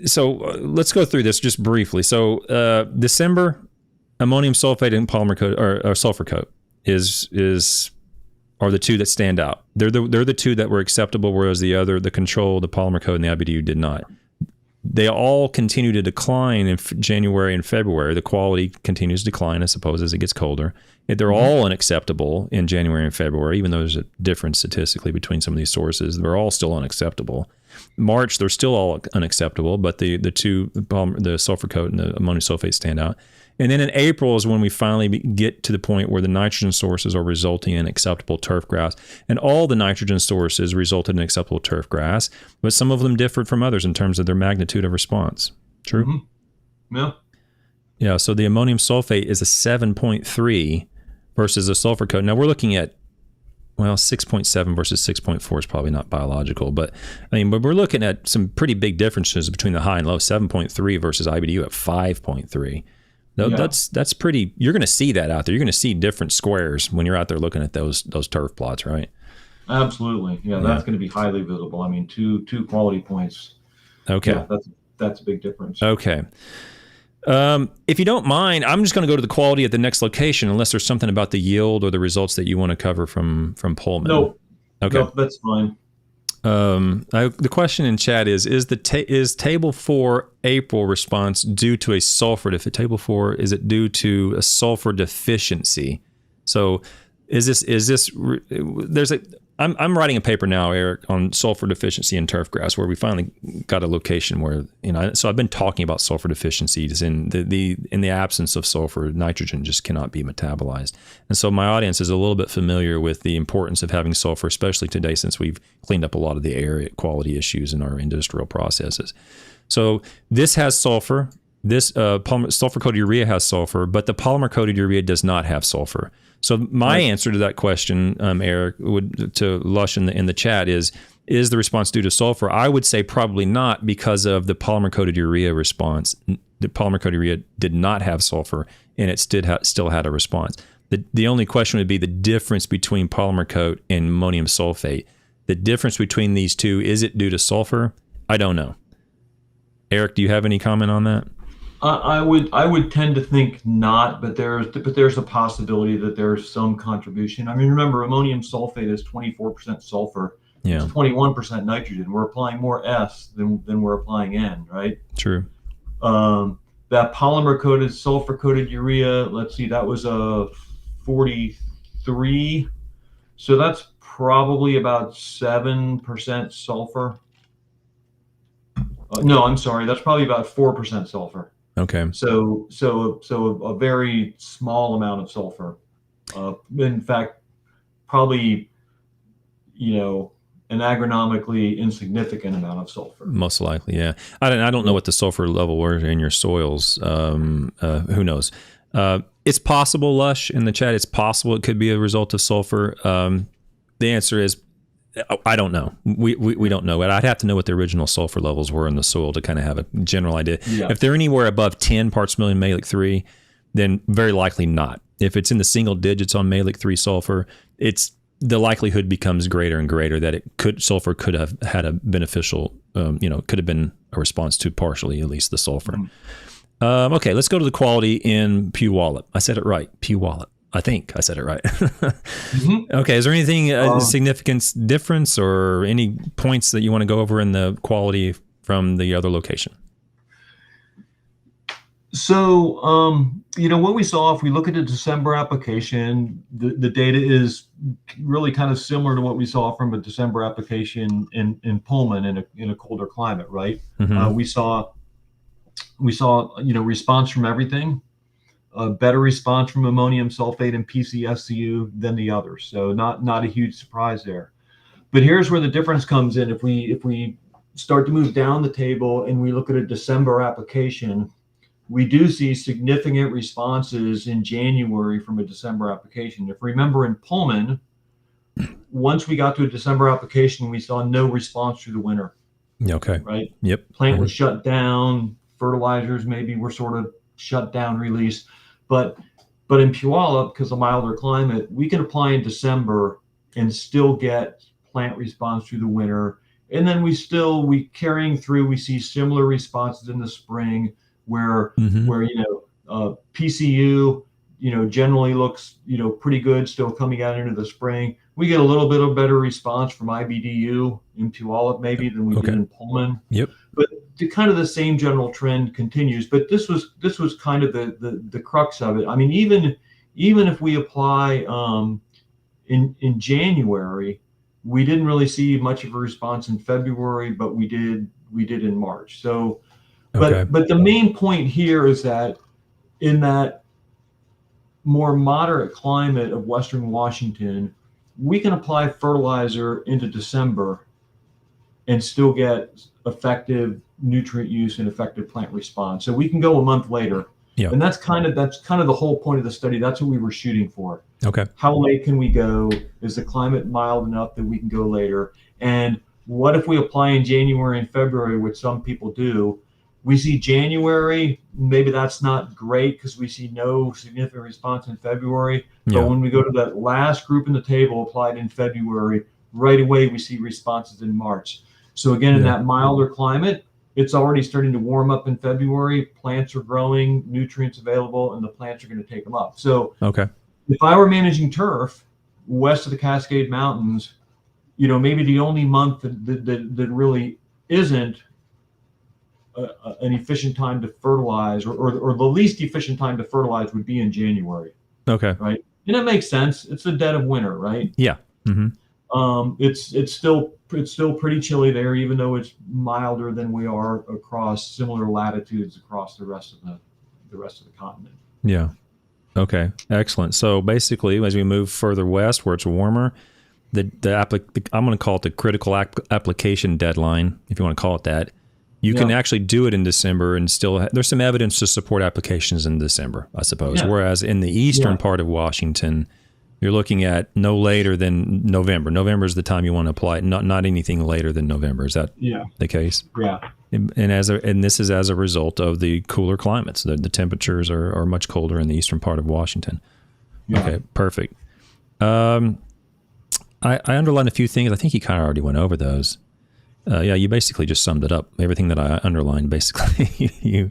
So let's go through this just briefly. So December, ammonium sulfate and polymer coat or sulfur coat are the 2 that stand out. They're the 2 that were acceptable, whereas the control, the polymer coat and the IBDU did not. They all continue to decline in January and February. The quality continues to decline, I suppose, as it gets colder. They're all unacceptable in January and February, even though there's a difference statistically between some of these sources. They're all still unacceptable. March, they're still all unacceptable, but the 2, the sulfur coat and the ammonium sulfate, stand out. And then in April is when we finally get to the point where the nitrogen sources are resulting in acceptable turf grass. And all the nitrogen sources resulted in acceptable turf grass, but some of them differed from others in terms of their magnitude of response. True? Mm-hmm. Yeah. Yeah, so the ammonium sulfate is a 7.3 versus a sulfur coat. Now we're looking at, 6.7 versus 6.4 is probably not biological, but we're looking at some pretty big differences between the high and low. 7.3 versus IBDU at 5.3. That's pretty. You're going to see that out there. You're going to see different squares when you're out there looking at those turf plots, right? Absolutely. Yeah, that's going to be highly visible. Two quality points. Okay. Yeah, that's a big difference. Okay. If you don't mind, I'm just going to go to the quality at the next location, unless there's something about the yield or the results that you want to cover from Pullman. No. Okay. No, that's fine. The question in chat is table 4 April response due to a sulfur table 4, is it due to a sulfur deficiency? So is this there's I'm writing a paper now, Eric, on sulfur deficiency in turfgrass, where we finally got a location where, so I've been talking about sulfur deficiencies in the absence of sulfur, nitrogen just cannot be metabolized. And so my audience is a little bit familiar with the importance of having sulfur, especially today since we've cleaned up a lot of the air quality issues in our industrial processes. So this has sulfur. This sulfur-coated urea has sulfur, but the polymer-coated urea does not have sulfur. So my answer to that question, Eric, to Lush in the chat is the response due to sulfur? I would say probably not, because of the polymer-coated urea response. The polymer-coated urea did not have sulfur, and it still had a response. The only question would be the difference between polymer coat and ammonium sulfate. The difference between these two, is it due to sulfur? I don't know. Eric, do you have any comment on that? I would tend to think not, but there's a possibility that there's some contribution. I mean, remember, ammonium sulfate is 24% sulfur. Yeah. It's 21% nitrogen. We're applying more S than we're applying N, right? True. That polymer-coated, sulfur-coated urea, let's see, that was a 43. So that's probably about 7% sulfur. No, I'm sorry. That's probably about 4% sulfur. Okay. So a very small amount of sulfur. In fact, probably, an agronomically insignificant amount of sulfur. Most likely, yeah. I don't know what the sulfur level were in your soils. Who knows? It's possible, Lush, in the chat. It's possible it could be a result of sulfur. The answer is, I don't know. We don't know. I'd have to know what the original sulfur levels were in the soil to kind of have a general idea. Yeah. If they're anywhere above 10 parts per million Mehlich 3, then very likely not. If it's in the single digits on Mehlich 3 sulfur, the likelihood becomes greater and greater that sulfur could have had a beneficial, could have been a response to partially at least the sulfur. Mm-hmm. Okay, let's go to the quality in Puyallup. I said it right, Puyallup. I think I said it right. Mm-hmm. Okay. Is there anything significant difference or any points that you want to go over in the quality from the other location? So, what we saw, if we look at the December application, the data is really kind of similar to what we saw from a December application in Pullman in a colder climate, right? Mm-hmm. We saw, response from everything. A better response from ammonium sulfate and PCSCU than the others. So not a huge surprise there. But here's where the difference comes in. If we start to move down the table and we look at a December application, we do see significant responses in January from a December application. If you remember in Pullman, once we got to a December application, we saw no response through the winter. Okay. Right? Yep. Plant was shut down. Fertilizers maybe were sort of shut down, released. But in Puyallup, because of milder climate, we can apply in December and still get plant response through the winter. And then we carrying through, we see similar responses in the spring where PCU, generally looks, pretty good still coming out into the spring. We get a little bit of better response from IBDU in Puyallup maybe than we did in Pullman. Yep. But kind of the same general trend continues. But this was kind of the crux of it. I mean, even if we apply in January, we didn't really see much of a response in February, but we did in March. So, but the main point here is that in that more moderate climate of Western Washington, we can apply fertilizer into December and still get effective nutrient use and effective plant response. So we can go a month later. Yeah. And that's kind of the whole point of the study. That's what we were shooting for. Okay. How late can we go? Is the climate mild enough that we can go later? And what if we apply in January and February, which some people do? We see January, maybe that's not great because we see no significant response in February. Yeah. But when we go to that last group in the table applied in February, right away we see responses in March. So again, in that milder climate, it's already starting to warm up in February. Plants are growing, nutrients available, and the plants are going to take them up. So if I were managing turf west of the Cascade Mountains, maybe the only month that really isn't an efficient time to fertilize, or the least efficient time to fertilize would be in January. Okay. Right. And it makes sense. It's the dead of winter, right? Yeah. Mm-hmm. It's still pretty chilly there, even though it's milder than we are across similar latitudes across the rest of the continent. Yeah. Okay. Excellent. So basically, as we move further west, where it's warmer, I'm going to call it the critical application deadline, if you want to call it that. You can actually do it in December and still there's some evidence to support applications in December, I suppose. Yeah. Whereas in the eastern part of Washington, you're looking at no later than November. November is the time you want to apply it, not anything later than November. Is that the case? Yeah. And this is as a result of the cooler climates. The temperatures are much colder in the eastern part of Washington. Yeah. Okay, perfect. I underlined a few things. I think you kind of already went over those. You basically just summed it up. Everything that I underlined, basically, you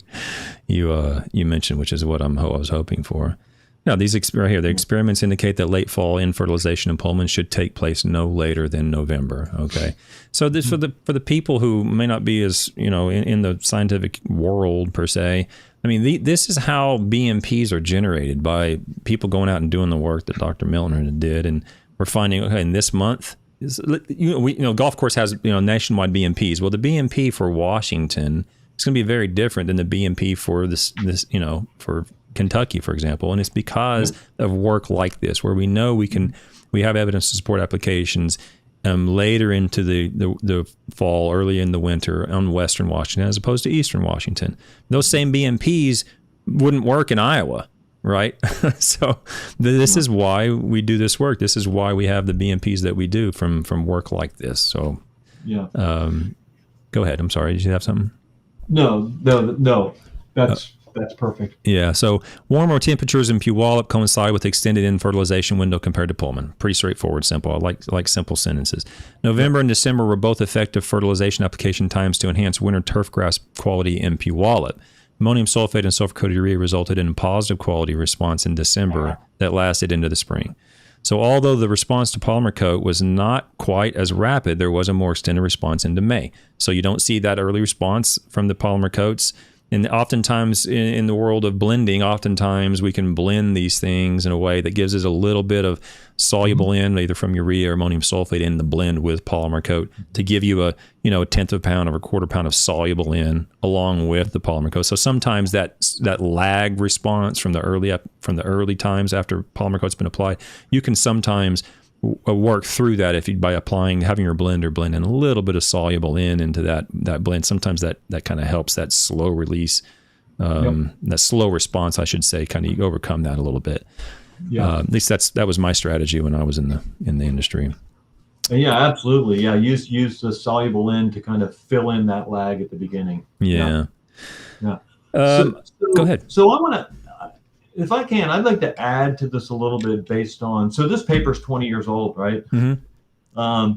mentioned, which is what I was hoping for. Now, these right here, the experiments indicate that late fall infertilization in Pullman should take place no later than November. Okay, so this for the people who may not be as in the scientific world per se. I mean, this is how BMPs are generated by people going out and doing the work that Dr. Miltner did, and we're finding in this month. Golf course has nationwide BMPs. Well, the BMP for Washington is going to be very different than the BMP for this for Kentucky, for example, and it's because of work like this, where we know we have evidence to support applications later into the fall, early in the winter on Western Washington, as opposed to Eastern Washington. Those same BMPs wouldn't work in Iowa. Right. So this is why we do this work. This is why we have the BMPs that we do from work like this. So, go ahead. I'm sorry. Did you have something? No. That's perfect. Yeah. So warmer temperatures in Puyallup coincide with extended in-fertilization window compared to Pullman. Pretty straightforward, simple. I like simple sentences. November and December were both effective fertilization application times to enhance winter turfgrass quality in Puyallup. Ammonium sulfate and sulfur-coated urea resulted in a positive quality response in December that lasted into the spring. So although the response to polymer coat was not quite as rapid, there was a more extended response into May. So you don't see that early response from the polymer coats. And oftentimes in the world of blending, oftentimes we can blend these things in a way that gives us a little bit of soluble in, either from urea or ammonium sulfate in the blend with polymer coat to give you a tenth of a pound or a quarter pound of soluble in along with the polymer coat. So sometimes that lag response from the early times after polymer coat's been applied, you can sometimes work through that by having your blender blend in a little bit of soluble into that blend. Sometimes that kind of helps that slow release, that slow response, I should say, kind of overcome that a little bit. Yeah. At least that was my strategy when I was in the industry. Yeah, absolutely. Yeah, use the soluble in to kind of fill in that lag at the beginning. Yeah. Yeah. Go ahead. So I want to. If I can, I'd like to add to this a little bit based on, so this paper is 20 years old, right? Mm-hmm.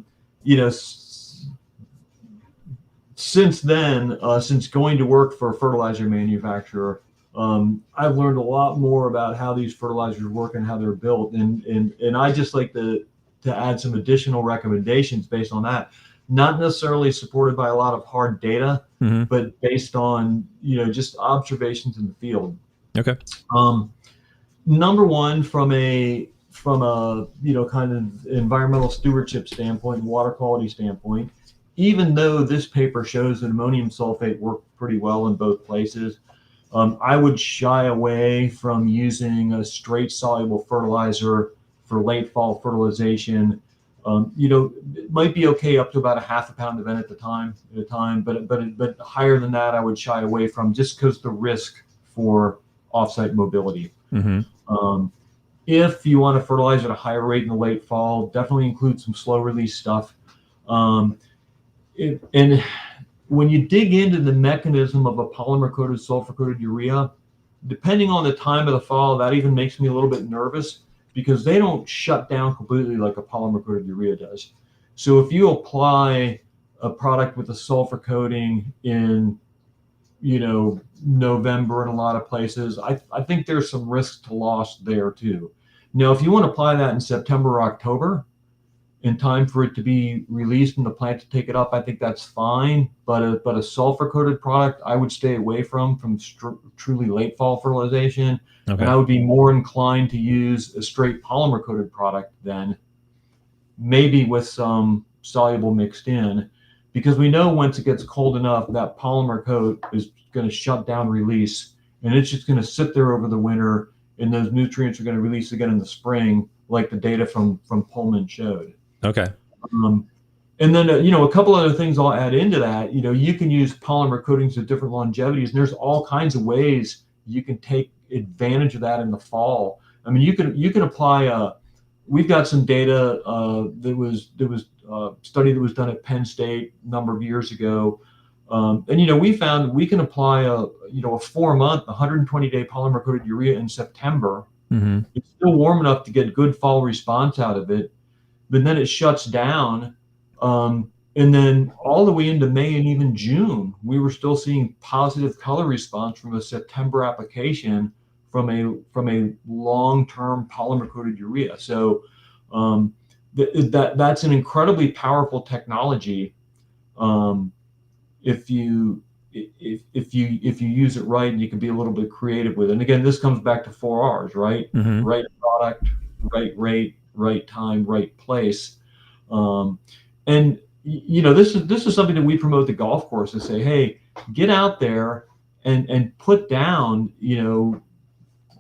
Since then, since going to work for a fertilizer manufacturer, I've learned a lot more about how these fertilizers work and how they're built. And I just like to add some additional recommendations based on that. Not necessarily supported by a lot of hard data, but based on, just observations in the field. Okay. Number one, from a kind of environmental stewardship standpoint, water quality standpoint, even though this paper shows that ammonium sulfate worked pretty well in both places, I would shy away from using a straight soluble fertilizer for late fall fertilization. It might be okay up to about a half a pound of N at a time, but higher than that, I would shy away from, just because the risk for offsite mobility. Mm-hmm. If you want to fertilize at a higher rate in the late fall, definitely include some slow release stuff. And when you dig into the mechanism of a polymer coated sulfur coated urea, depending on the time of the fall, that even makes me a little bit nervous, because they don't shut down completely like a polymer coated urea does. So if you apply a product with a sulfur coating in November in a lot of places, I think there's some risk to loss there too. Now, if you want to apply that in September or October, in time for it to be released and the plant to take it up, I think that's fine. But a sulfur coated product, I would stay away from truly late fall fertilization. Okay. And I would be more inclined to use a straight polymer coated product then. maybe with some soluble mixed in, because we know once it gets cold enough, that polymer coat is going to shut down release, and it's just going to sit there over the winter, and those nutrients are going to release again in the spring, like the data from Pullman showed. Okay. And then, a couple other things I'll add into that. You can use polymer coatings at different longevities, and there's all kinds of ways you can take advantage of that in the fall. I mean, you can apply. We've got some data that was a study that was done at Penn State a number of years ago, and we found we can apply a 4-month, 120-day polymer coated urea in September. Mm-hmm. It's still warm enough to get good fall response out of it, but then it shuts down. And then all the way into May and even June, we were still seeing positive color response from a September application from a long-term polymer coated urea. So that's an incredibly powerful technology if you use it right, and you can be a little bit creative with it. And again, this comes back to 4 R's, right? Mm-hmm. Right product, right rate, right time, right place. And this is something that we promote the golf course and say, hey, get out there and put down,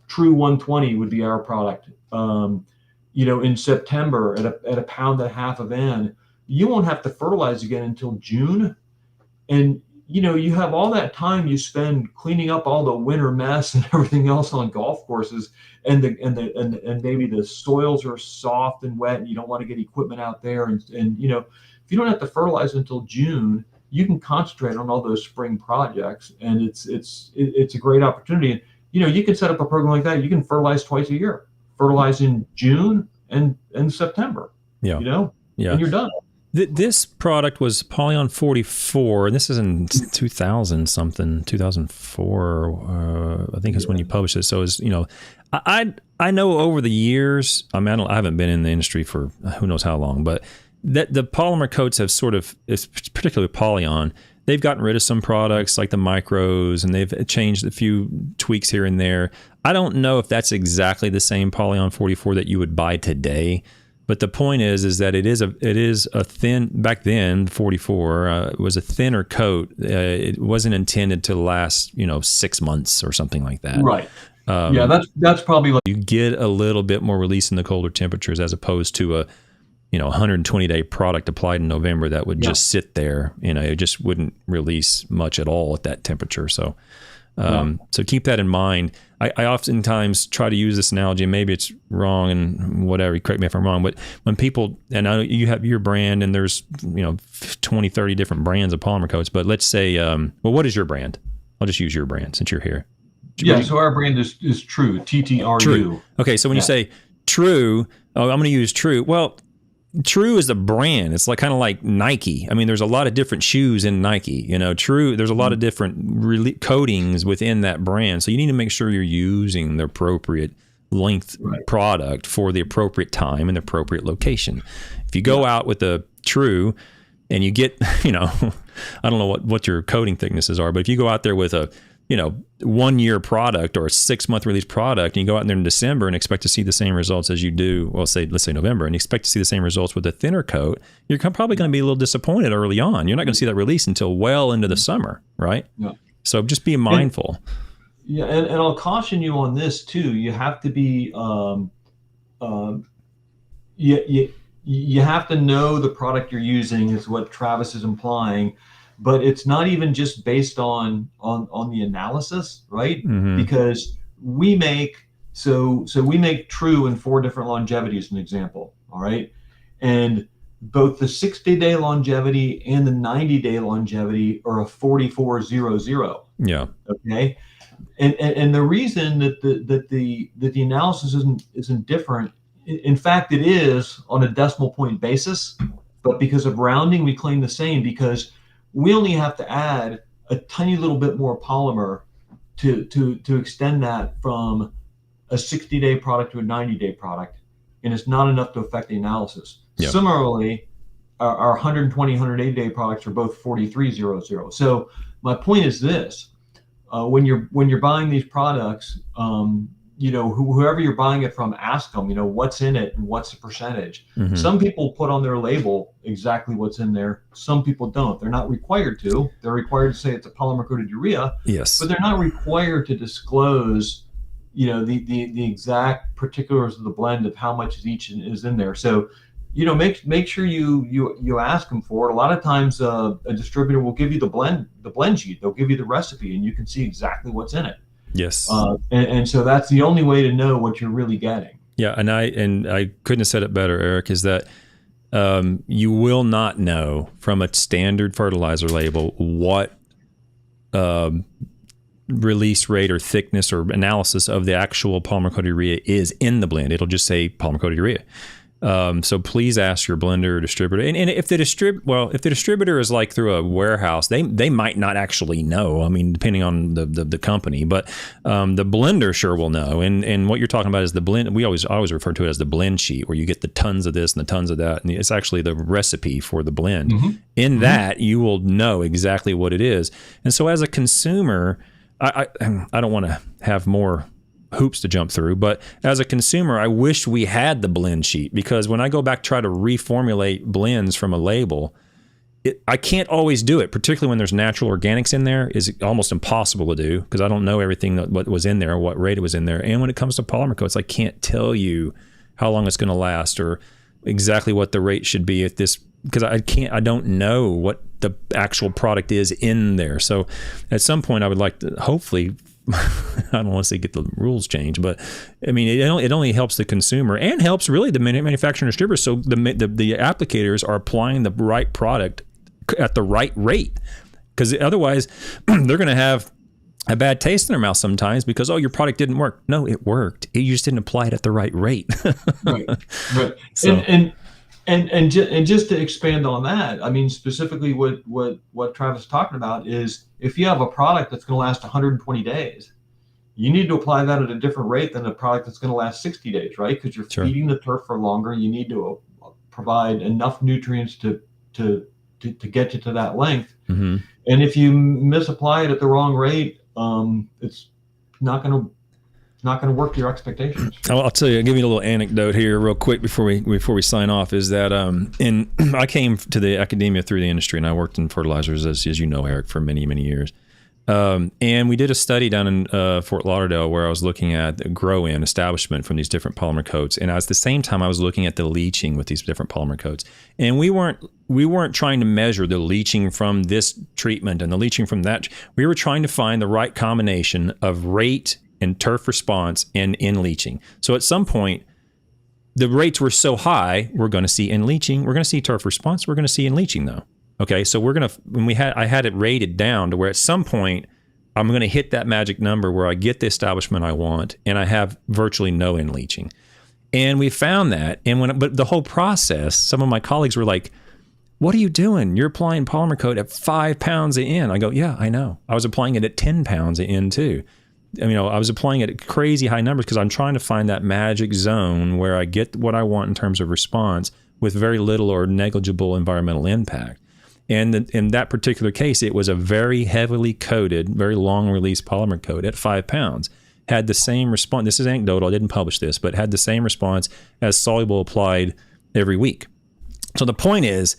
True 120 would be our product. In September at a pound and a half of N, you won't have to fertilize again until June. And you have all that time you spend cleaning up all the winter mess and everything else on golf courses, and maybe the soils are soft and wet, and you don't want to get equipment out there. And if you don't have to fertilize until June, you can concentrate on all those spring projects, and it's a great opportunity. And you can set up a program like that. You can fertilize twice a year, fertilize in June and September. Yeah. And you're done. This product was Polyon 44, and this is in 2004. I think is when you published it. So I know over the years. I mean, I haven't been in the industry for who knows how long, but that the polymer coats have particularly Polyon. They've gotten rid of some products like the micros, and they've changed a few tweaks here and there. I don't know if that's exactly the same Polyon 44 that you would buy today. But the point is that it is a thin, back then 44 was a thinner coat. It wasn't intended to last 6 months or something like that. Right. That's probably like, you get a little bit more release in the colder temperatures as opposed to a 120-day product applied in November that would just sit there. It just wouldn't release much at all at that temperature. So. So keep that in mind. I oftentimes try to use this analogy, and maybe it's wrong and whatever, correct me if I'm wrong, but when people, and I know you have your brand and there's 20, 30 different brands of polymer coats, but let's say, what is your brand? I'll just use your brand since you're here. So our brand is True, TTRU. True. Okay, so when you say True, I'm going to use True. Well, True is the brand. It's kind of like Nike. I mean, there's a lot of different shoes in Nike. True. There's a lot of different coatings within that brand. So you need to make sure you're using the appropriate length product for the appropriate time and the appropriate location. If you go out with the True and you get, I don't know what your coating thicknesses are, but if you go out there with a 1-year product or a 6-month release product, and you go out there in December and expect to see the same results as you do, let's say November, and you expect to see the same results with a thinner coat, you're probably going to be a little disappointed early on. You're not going to see that release until well into the summer, right? Yeah. So just be mindful. And I'll caution you on this too. You have to be, you have to know the product you're using, is what Travis is implying. But it's not even just based on the analysis, right? Mm-hmm. Because we make True in 4 different longevities, as an example, all right? And both the 60-day longevity and the 90-day longevity are a 4400. Yeah. Okay. And the reason that the analysis isn't different, in fact, it is on a decimal point basis, but because of rounding, we claim the same, because we only have to add a tiny little bit more polymer to extend that from a 60-day product to a 90-day product, and it's not enough to affect the analysis. Yep. Similarly, our 120, 180-day products are both 4300. So my point is this: when you're buying these products, whoever you're buying it from, ask them, what's in it and what's the percentage. Mm-hmm. Some people put on their label exactly what's in there. Some people don't. They're not required to. They're required to say it's a polymer coated urea. Yes. But they're not required to disclose, the exact particulars of the blend of how much each is in there. So, make sure you ask them for it. A lot of times, a distributor will give you the blend sheet. They'll give you the recipe, and you can see exactly what's in it. Yes. And so that's the only way to know what you're really getting. Yeah, and I couldn't have said it better, Eric. Is that you will not know from a standard fertilizer label what release rate or thickness or analysis of the actual polymer coated urea is in the blend. It'll just say polymer coated urea. So please ask your blender or distributor. And if the distributor is like through a warehouse, they might not actually know. I mean, depending on the company, but the blender sure will know. And what you're talking about is the blend. We always refer to it as the blend sheet, where you get the tons of this and the tons of that, and it's actually the recipe for the blend. Mm-hmm. In that, you will know exactly what it is. And so, as a consumer, I don't want to have more hoops to jump through, but as a consumer, I wish we had the blend sheet, because when I go back try to reformulate blends from a label, I can't always do it, particularly when there's natural organics in there. Is almost impossible to do because I don't know everything what was in there or what rate it was in there. And when it comes to polymer coats, I can't tell you how long it's going to last or exactly what the rate should be at this, because I don't know what the actual product is in there. So at some point I would like to hopefully I don't want to say get the rules changed, but I mean, it only helps the consumer and helps really the manufacturer and distributor. So the applicators are applying the right product at the right rate, because otherwise they're going to have a bad taste in their mouth sometimes because, your product didn't work. No, it worked. You just didn't apply it at the right rate. Right. So. And just to expand on that, I mean, specifically what Travis is talking about is if you have a product that's going to last 120 days, you need to apply that at a different rate than a product that's going to last 60 days, right? Because you're feeding the turf for longer. You need to provide enough nutrients to get you to that length. Mm-hmm. And if you misapply it at the wrong rate, it's not going to work to your expectations. I'll tell you. I'll give you a little anecdote here, real quick, before we sign off. Is that I came to the academia through the industry, and I worked in fertilizers, as you know, Eric, for many years. And we did a study down in Fort Lauderdale where I was looking at the grow-in establishment from these different polymer coats, and at the same time I was looking at the leaching with these different polymer coats. And we weren't trying to measure the leaching from this treatment and the leaching from that. We were trying to find the right combination of rate and turf response and in leaching. So at some point, the rates were so high, we're going to see in leaching, we're going to see turf response, we're going to see in leaching though. Okay, so I had it rated down to where at some point I'm going to hit that magic number where I get the establishment I want and I have virtually no in leaching. And we found that, but the whole process, some of my colleagues were like, "What are you doing? You're applying polymer coat at 5 pounds a in." I go, "Yeah, I know. I was applying it at 10 pounds a in too." I mean, I was applying it at crazy high numbers because I'm trying to find that magic zone where I get what I want in terms of response with very little or negligible environmental impact. And in that particular case, it was a very heavily coated, very long release polymer coat at 5 pounds. Had the same response. This is anecdotal. I didn't publish this, but had the same response as soluble applied every week. So the point is,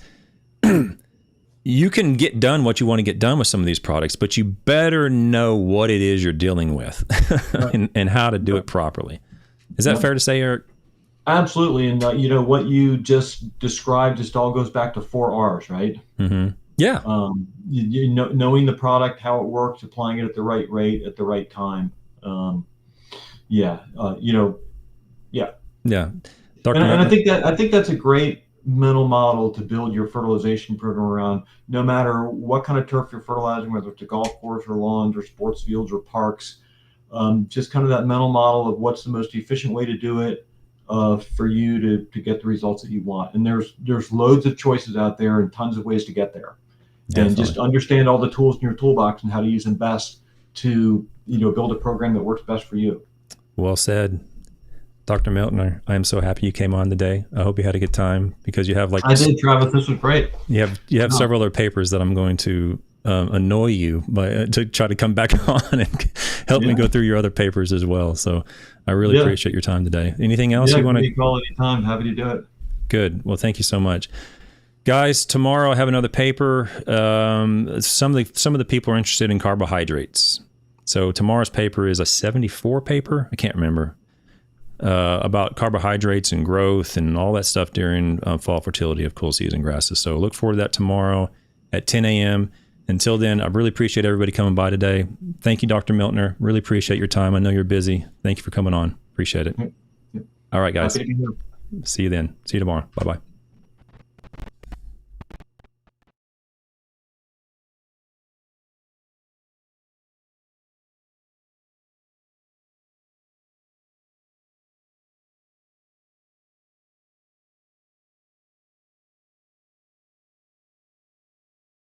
you can get done what you want to get done with some of these products, but you better know what it is you're dealing with and how to do it properly. Is that fair to say, Eric? Absolutely. And, what you just described just all goes back to 4 R's, right? Mm-hmm. Yeah. Knowing the product, how it works, applying it at the right rate, at the right time. Yeah. Yeah. And I think that's a great mental model to build your fertilization program around, no matter what kind of turf you're fertilizing, whether it's a golf course or lawns or sports fields or parks. Just kind of that mental model of what's the most efficient way to do it for you to get the results that you want. And there's loads of choices out there and tons of ways to get there. Definitely. And just understand all the tools in your toolbox and how to use them best to build a program that works best for you. Well said. Dr. Miltner, I am so happy you came on today. I hope you had a good time, because you have I did, Travis. This was great. You have several other papers that I'm going to annoy you to try to come back on and help me go through your other papers as well. So I really appreciate your time today. Anything else you want to call anytime? Happy to do it. Good. Well, thank you so much. Guys, tomorrow I have another paper. Some of the people are interested in carbohydrates. So tomorrow's paper is a 74 paper. I can't remember. About carbohydrates and growth and all that stuff during fall fertility of cool season grasses. So look forward to that tomorrow at 10 a.m. Until then, I really appreciate everybody coming by today. Thank you, Dr. Miltner. Really appreciate your time. I know you're busy. Thank you for coming on. Appreciate it. All right, guys. See you then. See you tomorrow. Bye-bye.